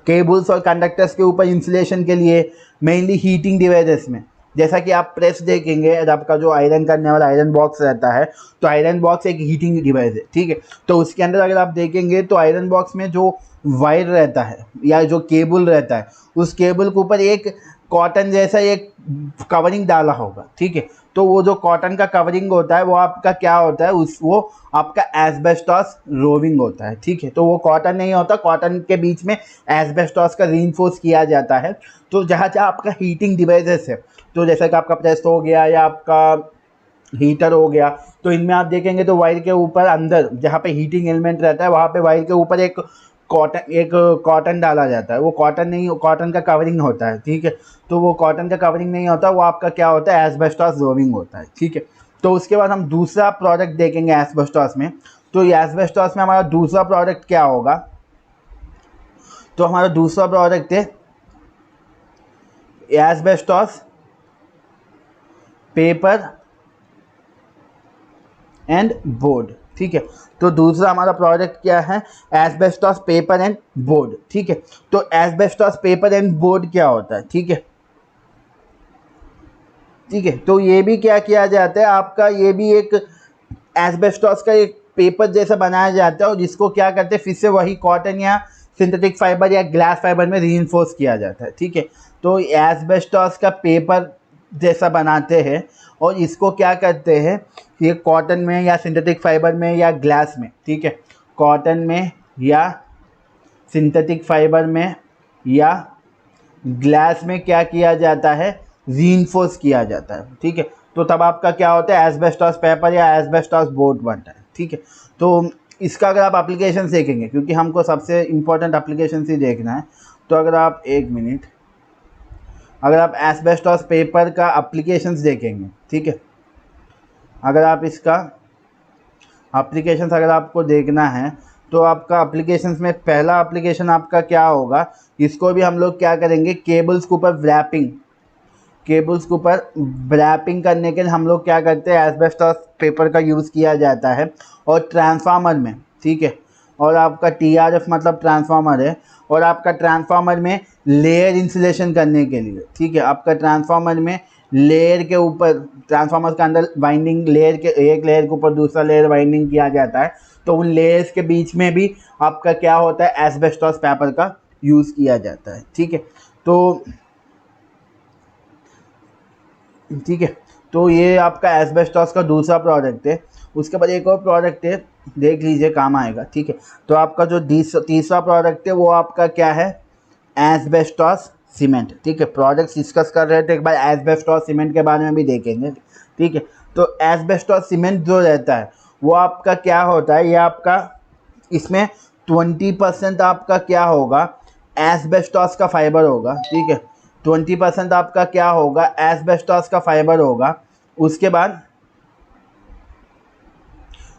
केबल्स और कंडक्टर्स के ऊपर इंसुलेशन के लिए मेनली हीटिंग डिवाइसेस में, जैसा कि आप प्रेस देखेंगे, आपका जो आयरन करने वाला आयरन बॉक्स रहता है, तो आयरन बॉक्स एक हीटिंग डिवाइस है, ठीक है। तो उसके अंदर अगर आप देखेंगे तो आयरन बॉक्स में जो वायर रहता है या जो केबल रहता है, उस केबल के ऊपर एक कॉटन जैसा एक कवरिंग डाला होगा, ठीक है। तो वो जो कॉटन का कवरिंग होता है वो आपका क्या होता है, वो आपका एस्बेस्टॉस रोविंग होता है, ठीक है। तो वो कॉटन नहीं होता, कॉटन के बीच में एस्बेस्टॉस का रीइंफोर्स किया जाता है। तो जहाँ जहाँ आपका हीटिंग डिवाइसेस है, तो जैसा कि आपका प्रेस हो गया या आपका हीटर हो गया, तो इनमें आप देखेंगे तो वायर के ऊपर अंदर जहाँ पे हीटिंग एलिमेंट रहता है वहाँ पे वायर के ऊपर एक कॉटन डाला जाता है। वो कॉटन नहीं, कॉटन का कवरिंग होता है, ठीक है। तो वो कॉटन का कवरिंग नहीं होता, वो आपका क्या होता है, एस्बेस्टॉस रोविंग होता है, ठीक है। तो उसके बाद हम दूसरा प्रोडक्ट देखेंगे एस्बेस्टॉस में। तो ये एस्बेस्टॉस में हमारा दूसरा प्रोडक्ट क्या होगा, तो हमारा दूसरा प्रोडक्ट है एस्बेस्टॉस पेपर एंड बोर्ड, ठीक है। तो दूसरा हमारा प्रोडक्ट क्या है, एस्बेस्टॉस पेपर एंड बोर्ड, ठीक है। तो एस्बेस्टॉस पेपर एंड बोर्ड क्या होता है, ठीक है, ठीक है। तो ये भी क्या किया जाता है, आपका ये भी एक एस्बेस्टॉस का एक पेपर जैसा बनाया जाता है और जिसको क्या करते हैं, फिर से वही कॉटन या सिंथेटिक फाइबर या ग्लास फाइबर में रीइंफोर्स किया जाता है, ठीक है। तो एस्बेस्टॉस का पेपर जैसा बनाते हैं और इसको क्या करते हैं, ये कॉटन में या सिंथेटिक फाइबर में या ग्लास में, ठीक है, कॉटन में या सिंथेटिक फाइबर में या ग्लास में क्या किया जाता है, रीइंफोर्स किया जाता है, ठीक है। तो तब आपका क्या होता है, एस्बेस्टॉस पेपर या एस्बेस्टॉस बोर्ड बनता है, ठीक है। तो इसका अगर आप एप्लीकेशन देखेंगे, क्योंकि हमको सबसे इम्पोर्टेंट एप्लीकेशन ही देखना है, तो अगर आप एक मिनट, अगर आप एस्बेस्टॉस पेपर का एप्लीकेशंस देखेंगे, ठीक है, अगर आप इसका एप्लीकेशंस अगर आपको देखना है तो आपका एप्लीकेशंस में पहला एप्लीकेशन आपका क्या होगा, इसको भी हम लोग क्या करेंगे, केबल्स के ऊपर व्रैपिंग, केबल्स के ऊपर व्रैपिंग करने के लिए हम लोग क्या करते हैं, एस्बेस्टॉस पेपर का यूज़ किया जाता है। और ट्रांसफार्मर में, ठीक है, और आपका टीआरएफ मतलब ट्रांसफार्मर है, और आपका ट्रांसफार्मर में लेयर इंसुलेशन करने के लिए, ठीक है, आपका ट्रांसफार्मर में लेयर के ऊपर, ट्रांसफार्मर के अंदर वाइंडिंग लेयर के, एक लेयर के ऊपर दूसरा लेयर वाइंडिंग किया जाता है, तो उन लेयर्स के बीच में भी आपका क्या होता है, एस्बेस्टॉस पेपर का यूज़ किया जाता है, ठीक है। तो ठीक है, तो ये आपका एस्बेस्टॉस का दूसरा प्रोडक्ट है। उसके बाद एक और प्रोडक्ट है, देख लीजिए काम आएगा, ठीक है। तो आपका जो तीसरा प्रोडक्ट है वो आपका क्या है, एस्बेस्टॉस सीमेंट, ठीक है। प्रोडक्ट्स डिस्कस कर रहे थे, एक बार एस्बेस्टॉस सीमेंट के बारे में भी देखेंगे, ठीक है। तो एस्बेस्टॉस सीमेंट जो रहता है वो आपका क्या होता है, ये आपका इसमें 20% आपका क्या होगा, एस्बेस्टॉस का फाइबर होगा, ठीक है। 20% आपका क्या होगा, एस्बेस्टॉस का फाइबर होगा। उसके बाद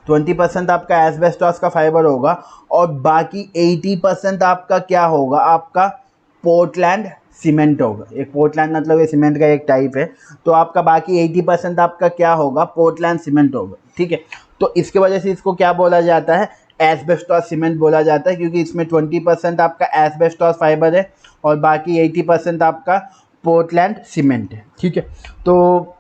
20% आपका एस्बेस्टॉस का फाइबर होगा और बाकी 80% आपका क्या होगा, आपका पोर्टलैंड सीमेंट होगा। एक पोर्टलैंड मतलब ये सीमेंट का एक टाइप है। तो आपका बाकी 80% आपका क्या होगा, पोर्टलैंड सीमेंट होगा, ठीक है। तो इसके वजह से इसको क्या बोला जाता है, एस्बेस्टॉस सीमेंट बोला जाता है, क्योंकि इसमें 20% आपका एस्बेस्टॉस फाइबर है और बाकी 80% आपका पोर्टलैंड सीमेंट है, ठीक है। तो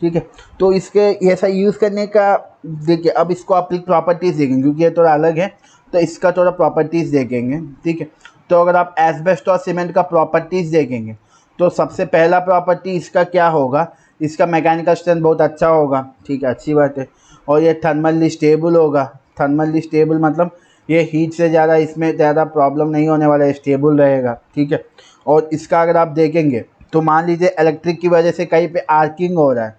ठीक है, तो इसके ऐसा यूज़ करने का, देखिए अब इसको आप प्रॉपर्टीज़ देखेंगे क्योंकि ये थोड़ा अलग है, तो इसका थोड़ा प्रॉपर्टीज़ देखेंगे, ठीक है। तो अगर आप एस्बेस्टॉस सीमेंट का प्रॉपर्टीज़ देखेंगे तो सबसे पहला प्रॉपर्टी इसका क्या होगा, इसका मैकेनिकल स्ट्रेंथ बहुत अच्छा होगा, ठीक है, अच्छी बात है। और ये थर्मली स्टेबल होगा। थर्मली स्टेबल मतलब ये हीट से ज़्यादा इसमें ज़्यादा प्रॉब्लम नहीं होने वाला है, स्टेबल रहेगा, ठीक है। और इसका अगर आप देखेंगे तो मान लीजिए इलेक्ट्रिक की वजह से कहीं पे आर्किंग हो रहा है,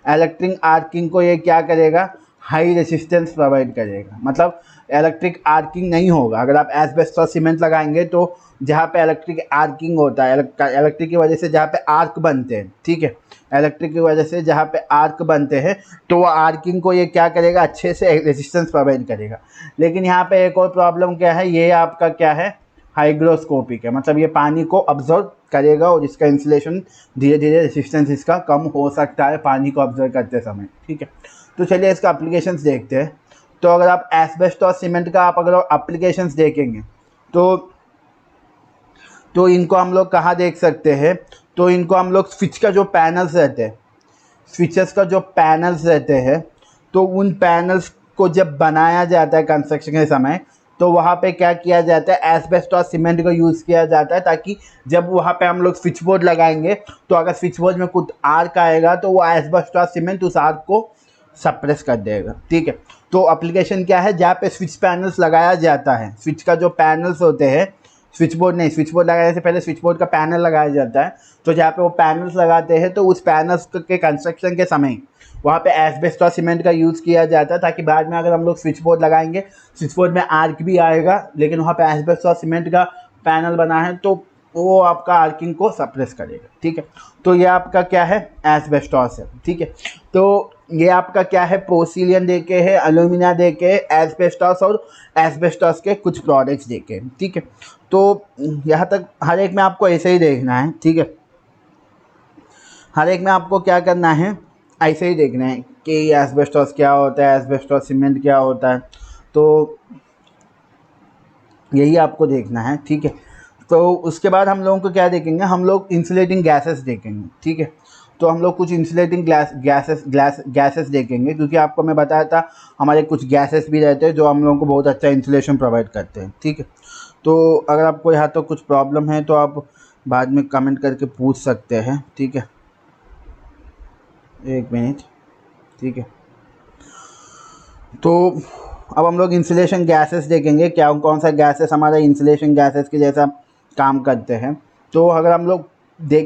इलेक्ट्रिक आर्किंग को ये क्या करेगा, हाई रेसिस्टेंस प्रोवाइड करेगा। मतलब इलेक्ट्रिक आर्किंग नहीं होगा। अगर आप एस्बेस्टॉस सीमेंट लगाएंगे तो जहाँ पे इलेक्ट्रिक आर्किंग होता है, इलेक्ट्रिक की वजह से जहाँ पे आर्क बनते हैं, ठीक है, इलेक्ट्रिक की वजह से जहाँ पे आर्क बनते हैं तो वो आर्किंग को ये क्या करेगा, अच्छे से रेजिस्टेंस प्रोवाइड करेगा। लेकिन यहाँ पे एक और प्रॉब्लम क्या है, ये आपका क्या है, हाइग्रोस्कोपिक है। मतलब ये पानी को ऑब्जर्व करेगा और इसका इंसुलेशन धीरे धीरे रेजिस्टेंस इसका कम हो सकता है पानी को ऑब्जर्व करते समय, ठीक है। तो चलिए इसका एप्लीकेशंस देखते हैं। तो अगर आप एस्बेस्टॉस सीमेंट का आप अगर एप्लीकेशंस देखेंगे तो इनको हम लोग कहाँ देख सकते हैं, तो इनको हम लोग स्विच का जो पैनल्स रहते हैं, स्विचेस का जो पैनल्स रहते हैं, तो उन पैनल्स को जब बनाया जाता है कंस्ट्रक्शन के समय तो वहाँ पे क्या किया जाता है, एस्बेस्टॉस सीमेंट को यूज़ किया जाता है, ताकि जब वहाँ पे हम लोग स्विच बोर्ड लगाएंगे तो अगर स्विच बोर्ड में कुछ आर्क आएगा तो वो एस्बेस्टॉस सीमेंट उस आर्क को सप्रेस कर देगा, ठीक है। तो एप्लीकेशन क्या है, जहाँ पे स्विच पैनल्स लगाया जाता है, स्विच का जो पैनल्स होते हैं, स्विच बोर्ड नहीं, स्विच बोर्ड लगाने से पहले स्विच बोर्ड का पैनल लगाया जाता है, तो जहाँ पे वो पैनल्स लगाते हैं तो उस पैनल्स के कंस्ट्रक्शन के समय वहाँ पे एस्बेस्टॉस सीमेंट का यूज़ किया जाता है, ताकि बाद में अगर हम लोग स्विच बोर्ड लगाएंगे, स्विच बोर्ड में आर्क भी आएगा लेकिन वहाँ पे एस्बेस्टॉस सीमेंट का पैनल बना है तो वो आपका आर्किंग को सप्रेस करेगा, ठीक है। तो ये आपका क्या है, एस्बेस्टॉस है, ठीक है। तो ये आपका क्या है, पोर्सिलियन देके है, एल्यूमिना देके है, एस्बेस्टॉस और एस्बेस्टॉस के कुछ प्रोडक्ट्स देके, ठीक है। तो यहाँ तक हर एक में आपको ऐसे ही देखना है, ठीक है। हर एक में आपको क्या करना है, ऐसे ही देखना है कि एस्बेस्टॉस क्या होता है, एस्बेस्टॉस सीमेंट क्या होता है, तो यही आपको देखना है, ठीक है। तो उसके बाद हम लोगों को क्या देखेंगे, हम लोग इंसुलेटिंग गैसेस देखेंगे, ठीक है। तो हम लोग कुछ इंसुलेटिंग गैसेस देखेंगे, क्योंकि आपको मैं बताया था हमारे कुछ गैसेस भी रहते हैं जो हम लोगों को बहुत अच्छा इंसुलेशन प्रोवाइड करते हैं, ठीक है। तो अगर आपको यहाँ तो कुछ प्रॉब्लम है तो आप बाद में कमेंट करके पूछ सकते हैं, ठीक है, एक मिनट, ठीक है। तो अब हम लोग इंसुलेशन गैसेस देखेंगे, क्या कौन सा गैसेस हमारा इंसुलेशन गैसेस के जैसा काम करते हैं। तो अगर हम लोग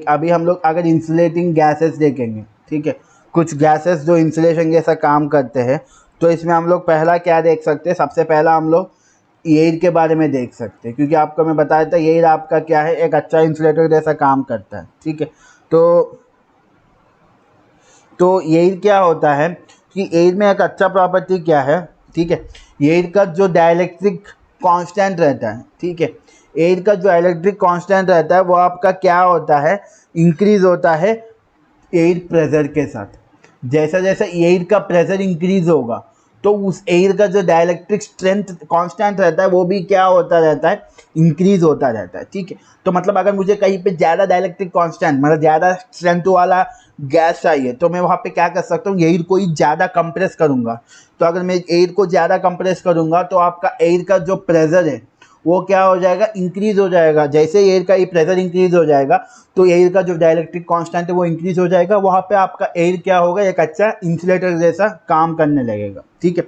अभी हम लोग अगर इंसुलेटिंग गैसेस देखेंगे, ठीक है, कुछ गैसेस जो इंसुलेशन जैसा काम करते हैं, तो इसमें हम लोग पहला क्या देख सकते हैं, सबसे पहला हम लोग एयर के बारे में देख सकते हैं, क्योंकि आपको मैं बताया था एयर आपका क्या है, एक अच्छा इंसुलेटर जैसा काम करता है, ठीक है। तो एयर क्या होता है कि एयर में एक अच्छा प्रॉपर्टी क्या है, ठीक है, एयर का जो डाइलेक्ट्रिक कांस्टेंट रहता है, ठीक है, एयर का जो इलेक्ट्रिक कांस्टेंट रहता है वो आपका क्या होता है, इंक्रीज़ होता है एयर प्रेशर के साथ। जैसा जैसा एयर का प्रेशर इंक्रीज़ होगा तो उस एयर का जो डाइलेक्ट्रिक स्ट्रेंथ कांस्टेंट रहता है वो भी क्या होता रहता है, इंक्रीज़ होता रहता है, ठीक है। तो मतलब अगर मुझे कहीं पे ज़्यादा डाइलेक्ट्रिक कांस्टेंट मतलब ज़्यादा स्ट्रेंथ वाला गैस चाहिए तो मैं वहाँ पे क्या कर सकता हूँ, एयर को ही ज़्यादा कंप्रेस करूँगा। तो अगर मैं एयर को ज़्यादा कंप्रेस करूँगा तो आपका एयर का जो प्रेशर है वो क्या हो जाएगा, इंक्रीज़ हो जाएगा। जैसे एयर का ये प्रेशर इंक्रीज़ हो जाएगा तो एयर का जो डाइलेक्ट्रिक कांस्टेंट है वो इंक्रीज़ हो जाएगा, वहाँ पे आपका एयर क्या होगा, एक अच्छा इंसुलेटर जैसा काम करने लगेगा, ठीक है।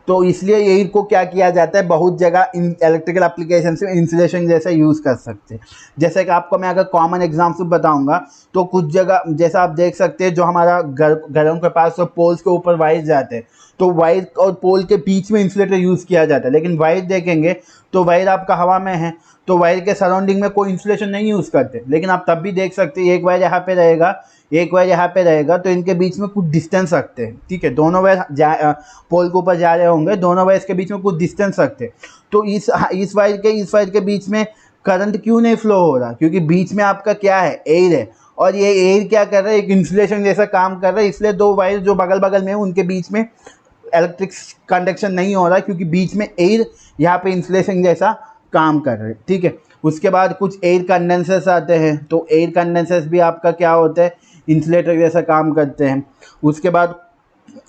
तो इसलिए एयर को क्या किया जाता है, बहुत जगह इन इलेक्ट्रिकल एप्लीकेशन से इंसुलेशन जैसा यूज़ कर सकते हैं। जैसे कि आपको मैं अगर कॉमन एग्जाम्पल बताऊंगा तो कुछ जगह जैसा आप देख सकते हैं, जो हमारा घरों के पास पोल्स के ऊपर वायर जाते हैं तो वायर और पोल के बीच में इंसुलेटर यूज़ किया जाता है। लेकिन वायर देखेंगे तो वायर आपका हवा में है तो वायर के सराउंडिंग में कोई इंसुलेशन नहीं यूज़ करते, लेकिन आप तब भी देख सकते हैं एक वायर यहाँ पे रहेगा, एक वायर यहाँ पे रहेगा, तो इनके बीच में कुछ डिस्टेंस रखते हैं, ठीक है। दोनों वायर पोल के ऊपर जा रहे होंगे, दोनों वायर के बीच में कुछ डिस्टेंस रखते हैं। तो इस वायर के बीच में करंट क्यों नहीं फ्लो हो रहा, क्योंकि बीच में आपका क्या है, एयर है, और ये एयर क्या कर रहा है, एक इंसुलेशन जैसा काम कर रहा है। इसलिए दो वायर जो बगल बगल में है उनके बीच में इलेक्ट्रिक कंडक्शन नहीं हो रहा, क्योंकि बीच में एयर यहाँ पे इंसुलेशन जैसा काम कर रहे हैं, ठीक है। उसके बाद कुछ एयर कंडेंसर्स आते हैं, तो एयर कंडेंसर्स भी आपका क्या होता है, इंसुलेटर जैसा काम करते हैं। उसके बाद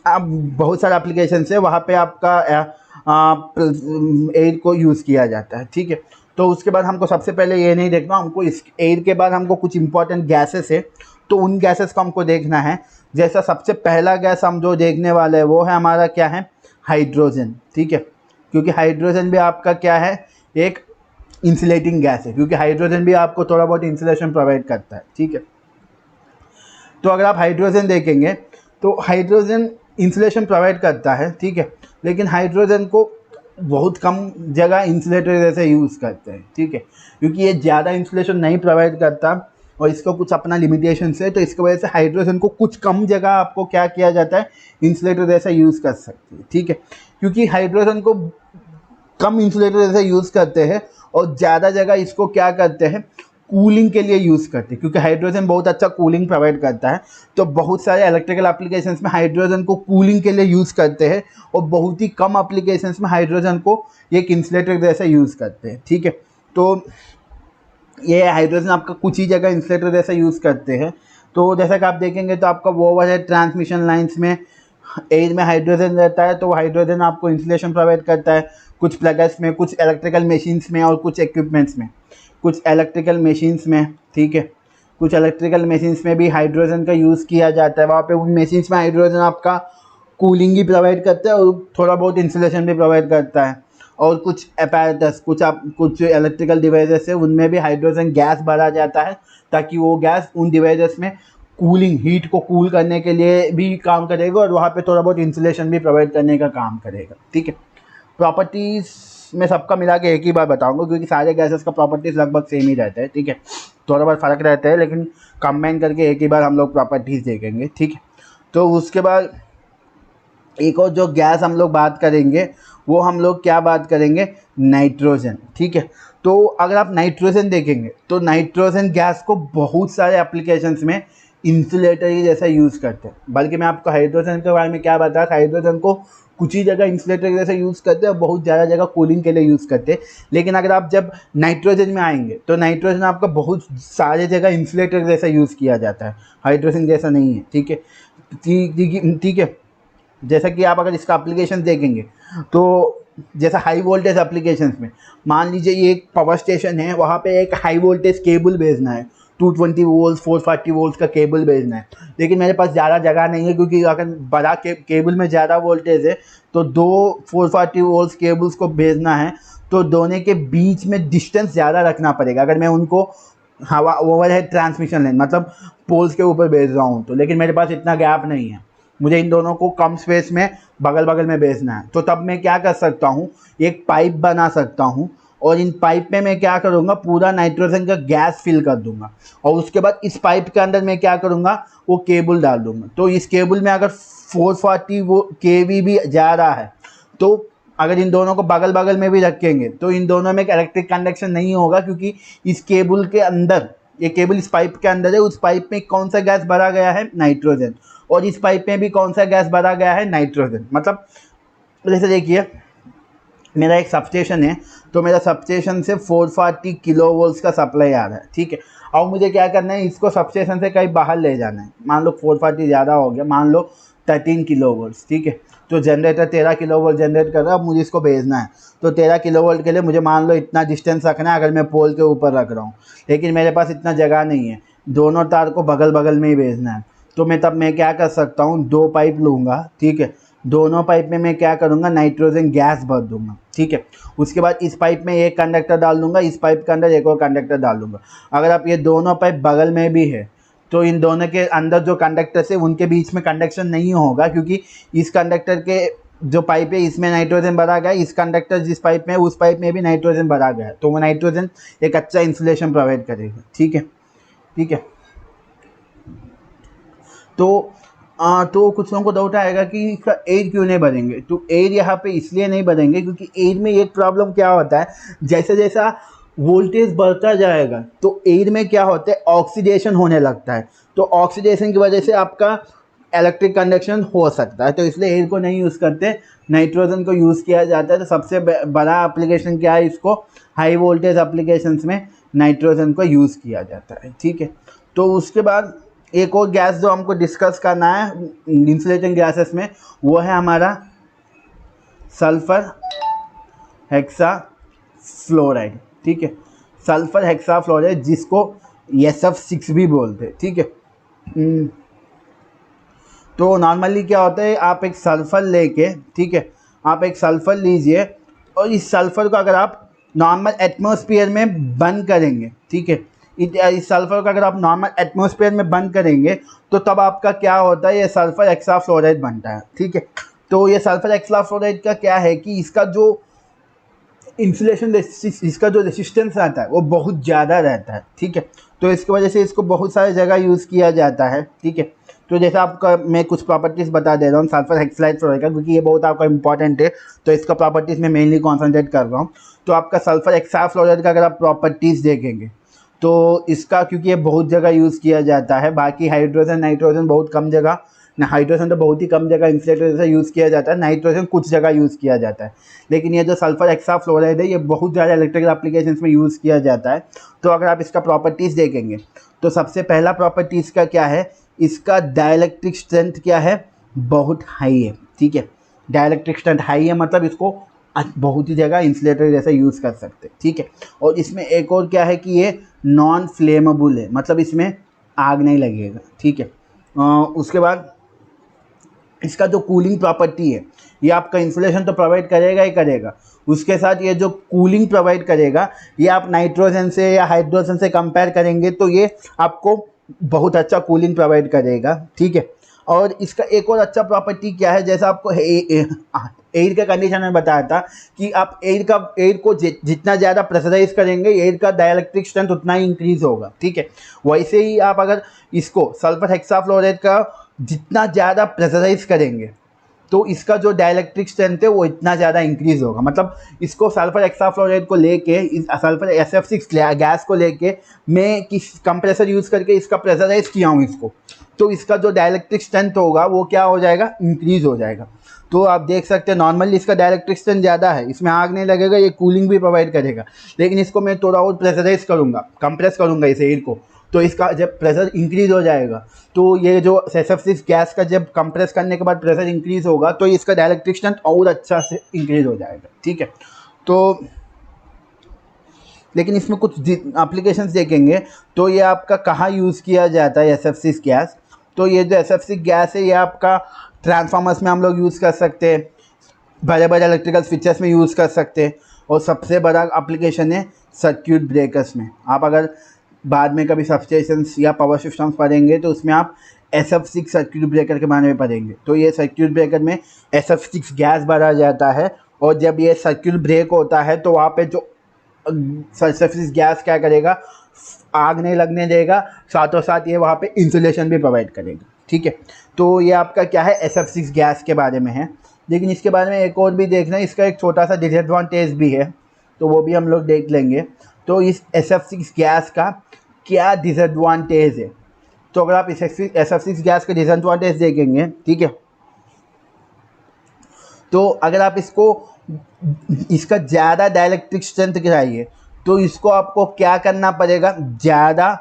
आप बहुत सारे एप्लीकेशन है, वहाँ पे आपका एयर को यूज़ किया जाता है। ठीक है, तो उसके बाद हमको सबसे पहले ये नहीं देखना, हमको इस एयर के बाद हमको कुछ इंपॉर्टेंट गैसेस है, तो उन गैसेस को हमको देखना है। जैसा सबसे पहला गैस हम जो देखने वाले हैं वो है हमारा क्या है, हाइड्रोजन। ठीक है, क्योंकि हाइड्रोजन भी आपका क्या है, एक इंसुलेटिंग गैस है, क्योंकि हाइड्रोजन भी आपको थोड़ा बहुत इंसुलेशन प्रोवाइड करता है। ठीक है, तो अगर आप हाइड्रोजन देखेंगे तो हाइड्रोजन इंसुलेशन प्रोवाइड करता है। ठीक है, लेकिन हाइड्रोजन को बहुत कम जगह इंसुलेटर जैसे यूज़ करते हैं। ठीक है, क्योंकि ये ज़्यादा इंसुलेशन नहीं प्रोवाइड करता और इसका कुछ अपना लिमिटेशंस है, तो इसकी वजह से हाइड्रोजन को कुछ कम जगह आपको क्या किया जाता है, इंसुलेटर जैसा यूज़ कर सकते हैं। ठीक है, क्योंकि हाइड्रोजन को कम इंसुलेटर जैसा यूज़ करते हैं और ज़्यादा जगह इसको क्या करते हैं, कूलिंग के लिए यूज़ करते हैं, क्योंकि हाइड्रोजन बहुत अच्छा कूलिंग प्रोवाइड करता है। तो बहुत सारे इलेक्ट्रिकल एप्लीकेशंस में हाइड्रोजन को कूलिंग के लिए यूज़ करते हैं और बहुत ही कम एप्लीकेशंस में हाइड्रोजन को एक इंसुलेटर जैसा यूज़ करते हैं। ठीक है, तो ये हाइड्रोजन आपका कुछ ही जगह इंसुलेटर जैसा यूज़ करते हैं। तो जैसा कि आप देखेंगे तो आपका वो ओवर है ट्रांसमिशन लाइन्स में एयर में हाइड्रोजन रहता है, तो हाइड्रोजन आपको इंसुलेशन प्रोवाइड करता है कुछ प्लगर्स में, कुछ इलेक्ट्रिकल मशीन्स में और कुछ इक्विपमेंट्स में, कुछ इलेक्ट्रिकल मशीन्स में। ठीक है, कुछ इलेक्ट्रिकल मशीन्स में भी हाइड्रोजन का यूज़ किया जाता है। वहाँ पे उन मशीन्स में हाइड्रोजन आपका कूलिंग ही प्रोवाइड करता है और थोड़ा बहुत इंसुलेशन भी प्रोवाइड करता है। और कुछ अपैरेटस, कुछ इलेक्ट्रिकल डिवाइसेस है, उनमें भी हाइड्रोजन गैस भरा जाता है, ताकि वो गैस उन डिवाइसेस में कूलिंग, हीट को कूल करने के लिए भी काम करेगा और वहाँ पे थोड़ा बहुत इंसुलेशन भी प्रोवाइड करने का काम करेगा। ठीक है, प्रॉपर्टीज़ में सबका मिला के एक ही बार बताऊंगा, क्योंकि सारे गैसेस का प्रॉपर्टीज़ लगभग सेम ही रहता है। ठीक है, थोड़ा बहुत फ़र्क रहता है, लेकिन कंबाइन करके एक ही बार हम लोग प्रॉपर्टीज़ देखेंगे। ठीक है, तो उसके बाद एक और जो गैस हम लोग बात करेंगे वो हम लोग क्या बात करेंगे, नाइट्रोजन। ठीक है, तो अगर आप नाइट्रोजन देखेंगे तो नाइट्रोजन गैस को बहुत सारे एप्लीकेशंस में इंसुलेटर ही जैसा यूज़ करते हैं। बल्कि मैं आपको हाइड्रोजन के बारे में क्या बताया, हाइड्रोजन को कुछ ही जगह इंसुलेटर जैसे यूज़ करते हैं और बहुत ज़्यादा जगह कूलिंग के लिए यूज़ करते हैं। लेकिन अगर आप जब नाइट्रोजन में आएंगे तो नाइट्रोजन आपका बहुत सारे जगह इंसुलेटर जैसा यूज़ किया जाता है, हाइड्रोजन जैसा नहीं है। ठीक है, ठीक है, जैसा कि आप अगर इसका एप्लीकेशन देखेंगे तो जैसा हाई वोल्टेज एप्लीकेशंस में, मान लीजिए ये एक पावर स्टेशन है, वहाँ पे एक हाई वोल्टेज केबल भेजना है, 220 वोल्ट 440 वोल्ट का केबल भेजना है, लेकिन मेरे पास ज़्यादा जगह नहीं है, क्योंकि अगर बड़ा केबल में ज़्यादा वोल्टेज है तो 440 वोल्ट केबल्स को भेजना है, तो दोनों के बीच में डिस्टेंस ज़्यादा रखना पड़ेगा अगर मैं उनको हवा ओवरहेड ट्रांसमिशन लाइन मतलब पोल्स के ऊपर भेज रहा हूँ तो। लेकिन मेरे पास इतना गैप नहीं है, मुझे इन दोनों को कम स्पेस में बगल बगल में भेजना है, तो तब मैं क्या कर सकता हूँ, एक पाइप बना सकता हूँ और इन पाइप में मैं क्या करूँगा, पूरा नाइट्रोजन का गैस फिल कर दूंगा और उसके बाद इस पाइप के अंदर मैं क्या करूँगा, वो केबल डाल दूंगा। तो इस केबल में अगर 440 वो केवी भी जा रहा है, तो अगर इन दोनों को बगल बगल में भी रखेंगे तो इन दोनों में एक इलेक्ट्रिक कंडक्शन नहीं होगा, क्योंकि इस केबल के अंदर, ये केबल इस पाइप के अंदर है, उस पाइप में कौन सा गैस भरा गया है, नाइट्रोजन, और इस पाइप में भी कौन सा गैस भरा गया है, नाइट्रोजन। मतलब जैसे देखिए मेरा एक सबस्टेशन है, तो मेरा सबस्टेशन से 440 किलो वोल्ट्स का सप्लाई आ रहा है। ठीक है, और मुझे क्या करना है, इसको सबस्टेशन से कहीं बाहर ले जाना है। मान लो 440 ज़्यादा हो गया, मान लो 13 किलो वोल्ट्स। ठीक है, तो जनरेटर 13 किलो वोल्ट जनरेट कर रहा है, अब मुझे इसको भेजना है, तो 13 किलो वोल्ट के लिए मुझे मान लो इतना डिस्टेंस रखना है अगर मैं पोल के ऊपर रख रहा हूँ, लेकिन मेरे पास इतना जगह नहीं है, दोनों तार को बगल बगल में ही भेजना है। तो मैं क्या कर सकता हूँ, 2 पाइप लूँगा। ठीक है, दोनों पाइप में मैं क्या करूँगा, नाइट्रोजन गैस भर दूंगा। ठीक है, उसके बाद इस पाइप में एक कंडक्टर डाल दूंगा, इस पाइप के अंदर एक और कंडक्टर डाल दूंगा। अगर आप ये दोनों पाइप बगल में भी है तो इन दोनों के अंदर जो कंडक्टर्स है उनके बीच में कंडक्शन नहीं होगा, क्योंकि इस कंडक्टर के जो पाइप है इसमें नाइट्रोजन भरा गया है, इस कंडक्टर जिस पाइप में है उस पाइप में भी नाइट्रोजन भरा गया है, तो वो नाइट्रोजन एक अच्छा इंसुलेशन प्रोवाइड करेगा। ठीक है, ठीक है, तो कुछ लोगों को डाउट आएगा कि इसका एयर क्यों नहीं भरेंगे। तो एयर यहाँ पे इसलिए नहीं भरेंगे क्योंकि एयर में एक प्रॉब्लम क्या होता है, जैसे जैसा वोल्टेज बढ़ता जाएगा तो एयर में क्या होता है, ऑक्सीडेशन होने लगता है, तो ऑक्सीडेशन की वजह से आपका इलेक्ट्रिक कंडक्शन हो सकता है, तो इसलिए एयर को नहीं यूज़ करते, नाइट्रोजन को यूज़ किया जाता है। तो सबसे बड़ा एप्लीकेशन क्या है, इसको हाई वोल्टेज एप्लीकेशंस में नाइट्रोजन को यूज़ किया जाता है। ठीक है, तो उसके बाद एक और गैस जो हमको डिस्कस करना है इंसुलेटिंग गैसेस में, वो है हमारा सल्फर हेक्सा फ्लोराइड, ठीक है, सल्फर हेक्सा फ्लोराइड जिसको SF6 भी बोलते हैं, ठीक है। तो नॉर्मली क्या होता है, आप एक सल्फर लेके, ठीक है, आप एक सल्फर लीजिए और इस सल्फर को अगर आप नॉर्मल एटमॉस्फेयर में बंद करेंगे, ठीक है, इस सल्फर को अगर आप नॉर्मल एटमॉस्फेयर में बंद करेंगे तो तब आपका क्या होता है, ये सल्फर हेक्सा फ्लोराइड बनता है, ठीक है। तो ये सल्फर हेक्सा फ्लोराइड का क्या है कि इसका जो इंसुलेशन, इसका जो रेसिस्टेंस आता है वो बहुत ज़्यादा रहता है, ठीक है। तो इसकी वजह से इसको बहुत सारी जगह यूज़ किया जाता है, ठीक है। तो जैसे आपका मैं कुछ प्रॉपर्टीज़ बता दे रहा हूँ सल्फर हेक्साइड फ्लोराइड का, क्योंकि ये बहुत आपका इंपॉर्टेंट है, तो इसका प्रॉपर्टीज़ में मेनली कॉन्सेंट्रेट कर रहा हूँ। तो आपका सल्फर हेक्सा फ्लोराइड का अगर आप प्रॉपर्टीज़ देखेंगे तो इसका, क्योंकि ये बहुत जगह यूज़ किया जाता है, बाकी हाइड्रोजन नाइट्रोजन बहुत कम जगह, हाइड्रोजन तो बहुत ही कम जगह इंसुलेटर जैसे यूज़ किया जाता है, नाइट्रोजन कुछ जगह यूज़ किया जाता है, लेकिन ये जो सल्फर हेक्सा फ्लोराइड है ये बहुत ज़्यादा इलेक्ट्रिकल एप्लीकेशंस में यूज़ किया जाता है। तो अगर आप इसका प्रॉपर्टीज़ देखेंगे तो सबसे पहला प्रॉपर्टी इसका क्या है, इसका डाइलेक्ट्रिक स्ट्रेंथ क्या है, बहुत हाई है, ठीक है। डाइलेक्ट्रिक स्ट्रेंथ हाई है मतलब इसको बहुत ही जगह इंसुलेटर जैसा यूज़ कर सकते हैं, ठीक है। और इसमें एक और क्या है कि ये नॉन फ्लेमेबल है, मतलब इसमें आग नहीं लगेगा, ठीक है। उसके बाद इसका जो कूलिंग प्रॉपर्टी है, ये आपका इंसुलेशन तो प्रोवाइड करेगा ही करेगा, उसके साथ ये जो कूलिंग प्रोवाइड करेगा ये आप नाइट्रोजन से या हाइड्रोजन से कंपेयर करेंगे तो ये आपको बहुत अच्छा कूलिंग प्रोवाइड करेगा, ठीक है। और इसका एक और अच्छा प्रॉपर्टी क्या है, जैसा आपको एयर के कंडीशन में बताया था कि आप एयर को जितना ज़्यादा प्रेशराइज करेंगे एयर का डाइलेक्ट्रिक स्ट्रेंथ उतना ही इंक्रीज होगा, ठीक है। वैसे ही आप अगर इसको सल्फर हेक्सा फ्लोराइड का जितना ज़्यादा प्रेशराइज करेंगे तो इसका जो डाइलेक्ट्रिक स्ट्रेंथ है वो इतना ज़्यादा इंक्रीज होगा। मतलब इसको सल्फर हेक्सा फ्लोराइड को लेके, इस सल्फर SF6 गैस को लेके मैं किस कंप्रेसर यूज़ करके इसका प्रेशराइज किया हूँ इसको, तो इसका जो डाइलेक्ट्रिक स्ट्रेंथ होगा वो क्या हो जाएगा, इंक्रीज हो जाएगा। तो आप देख सकते हैं नॉर्मली इसका डाइलेक्ट्रिक स्ट्रेंथ ज़्यादा है, इसमें आग नहीं लगेगा, ये कूलिंग भी प्रोवाइड करेगा, लेकिन इसको मैं थोड़ा और प्रेशराइज करूँगा, कंप्रेस करूँगा इस एयर को, तो इसका जब प्रेशर इंक्रीज हो जाएगा तो ये जो SF6 गैस का जब कंप्रेस करने के बाद प्रेशर इंक्रीज होगा तो इसका डाइलेक्ट्रिक स्ट्रेंथ और अच्छा से इंक्रीज हो जाएगा, ठीक है। तो लेकिन इसमें कुछ एप्लीकेशंस देखेंगे तो ये आपका कहाँ यूज़ किया जाता है SF6 गैस, तो ये जो SF6 गैस है ये आपका ट्रांसफार्मर्स में हम लोग यूज़ कर सकते हैं, बड़े बड़े इलेक्ट्रिकल स्विचेस में यूज़ कर सकते हैं, और सबसे बड़ा एप्लीकेशन है सर्किट ब्रेकर्स में। आप अगर बाद में कभी सबस्टेशंस या पावर सिस्टम्स पढ़ेंगे तो उसमें आप SF6 सर्किट ब्रेकर के बारे में पढ़ेंगे। तो ये सर्किट ब्रेकर में SF6 गैस भरा जाता है, और जब ये सर्किट ब्रेक होता है तो वहाँ पे जो SF6 गैस क्या करेगा, आग नहीं लगने देगा, साथों साथ ये वहाँ पे इंसुलेशन भी प्रोवाइड करेगा, ठीक है। तो ये आपका क्या है SF6 गैस के बारे में है। लेकिन इसके बारे में एक और भी देखना है, इसका एक छोटा सा डिसएडवांटेज भी है, तो वो भी हम लोग देख लेंगे। तो इस SF6 गैस का क्या डिसएडवांटेज है, तो अगर आप इस SF6 गैस के डिसएडवांटेज देखेंगे, ठीक है, तो अगर आप इसका ज़्यादा डाइलेक्ट्रिक स्ट्रेंथ गिराइए तो इसको आपको क्या करना पड़ेगा, ज़्यादा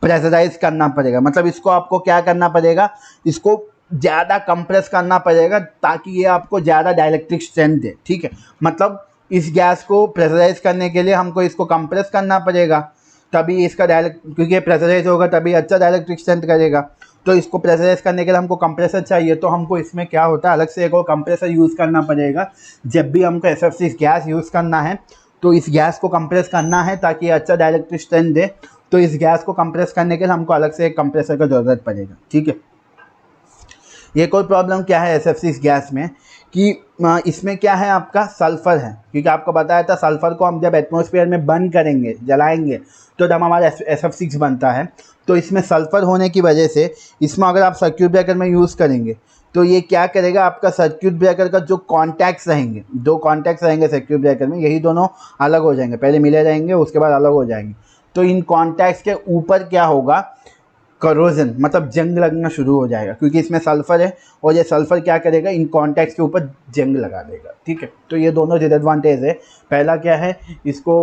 प्रेशराइज करना पड़ेगा। मतलब इसको आपको क्या करना पड़ेगा, इसको ज़्यादा कंप्रेस करना पड़ेगा ताकि ये आपको ज़्यादा डाइलेक्ट्रिक स्ट्रेंथ दे, ठीक है। मतलब इस गैस को प्रेशराइज करने के लिए हमको इसको कंप्रेस करना पड़ेगा, तभी इसका क्योंकि प्रेशराइज होगा तभी अच्छा डाइलेक्ट्रिक स्ट्रेंथ करेगा। तो इसको प्रेशराइज करने के लिए हमको कंप्रेसर चाहिए, तो हमको इसमें क्या होता है, अलग से एक और कंप्रेसर यूज़ करना पड़ेगा। जब भी हमको SF6 गैस यूज़ करना है तो इस गैस को कंप्रेस करना है ताकि अच्छा डाइलेक्ट्रिक स्ट्रेंथ दे, तो इस गैस को कंप्रेस करने के लिए हमको अलग से एक कंप्रेसर की ज़रूरत पड़ेगा, ठीक है। एक और प्रॉब्लम क्या है SF6 गैस में कि इसमें क्या है, आपका सल्फ़र है, क्योंकि आपको बताया था सल्फ़र को हम जब एटमॉस्फेयर में बंद करेंगे, जलाएंगे, तो जब हमारा SF6 बनता है। तो इसमें सल्फ़र होने की वजह से इसमें अगर आप सर्किट ब्रेकर में यूज़ करेंगे तो ये क्या करेगा, आपका सर्किट ब्रेकर का जो कॉन्टैक्ट्स रहेंगे, दो कॉन्टैक्ट्स रहेंगे सर्किट ब्रेकर में, यही दोनों अलग हो जाएंगे, पहले मिले रहेंगे उसके बाद अलग हो जाएंगे। तो इन कॉन्टैक्ट्स के ऊपर क्या होगा, करोजन, मतलब जंग लगना शुरू हो जाएगा, क्योंकि इसमें सल्फ़र है और ये सल्फ़र क्या करेगा, इन कॉन्टैक्ट्स के ऊपर जंग लगा देगा, ठीक है। तो ये दोनों डिसएडवांटेज है। पहला क्या है, इसको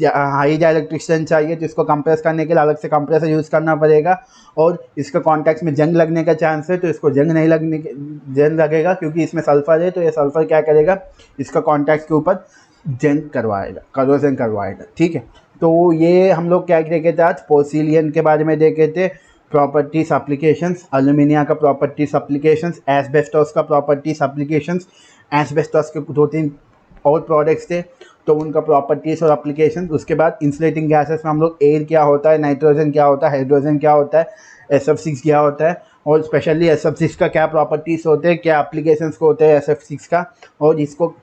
हाई डाइलेक्ट्रिक स्ट्रेंथ चाहिए तो इसको कंप्रेस करने के लिए अलग से कंप्रेसर यूज़ करना पड़ेगा, और इसका कॉन्टैक्ट्स में जंग लगने का चांस है तो इसको जंग लगेगा, क्योंकि इसमें सल्फ़र है, तो ये सल्फ़र क्या करेगा, इसका कॉन्टैक्ट्स के ऊपर जंग करवाएगा, करोजन करवाएगा, ठीक है। तो ये हम लोग क्या देखे थे आज, पोर्सिलियन के बारे में देखे थे, प्रॉपर्टीज एप्लीकेशंस, एल्यूमिनिया का प्रॉपर्टीज एप्लीकेशंस, एस्बेस्टोस का प्रॉपर्टीज एप्लीकेशंस, एस्बेस्टोस के 2-3 और प्रोडक्ट्स थे तो उनका प्रॉपर्टीज और एप्लीकेशंस। उसके बाद इंसुलेटिंग गैसेस में हम लोग एयर क्या होता है, नाइट्रोजन क्या होता है, हाइड्रोजन क्या होता है, SF6 क्या होता है, और स्पेशली SF6 का क्या प्रॉपर्टीज होते हैं, क्या एप्लीकेशंस को होते हैं SF6 का, और इसको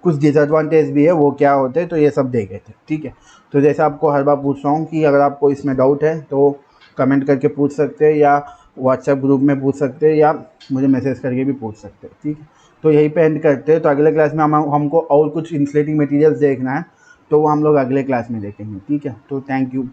कुछ डिसएडवांटेज भी है वो क्या होते हैं, तो ये सब देखे थे, ठीक है। तो जैसे आपको हर बार पूछ रहा हूँ कि अगर आपको इसमें डाउट है तो कमेंट करके पूछ सकते हैं, या व्हाट्सएप ग्रुप में पूछ सकते हैं, या मुझे मैसेज करके भी पूछ सकते हैं, ठीक है। तो यहीं पे एंड करते हैं। तो अगले क्लास में हमको और कुछ इंसुलेटिंग मटेरियल्स देखना है तो वो हम लोग अगले क्लास में देखेंगे, ठीक है। तो थैंक यू।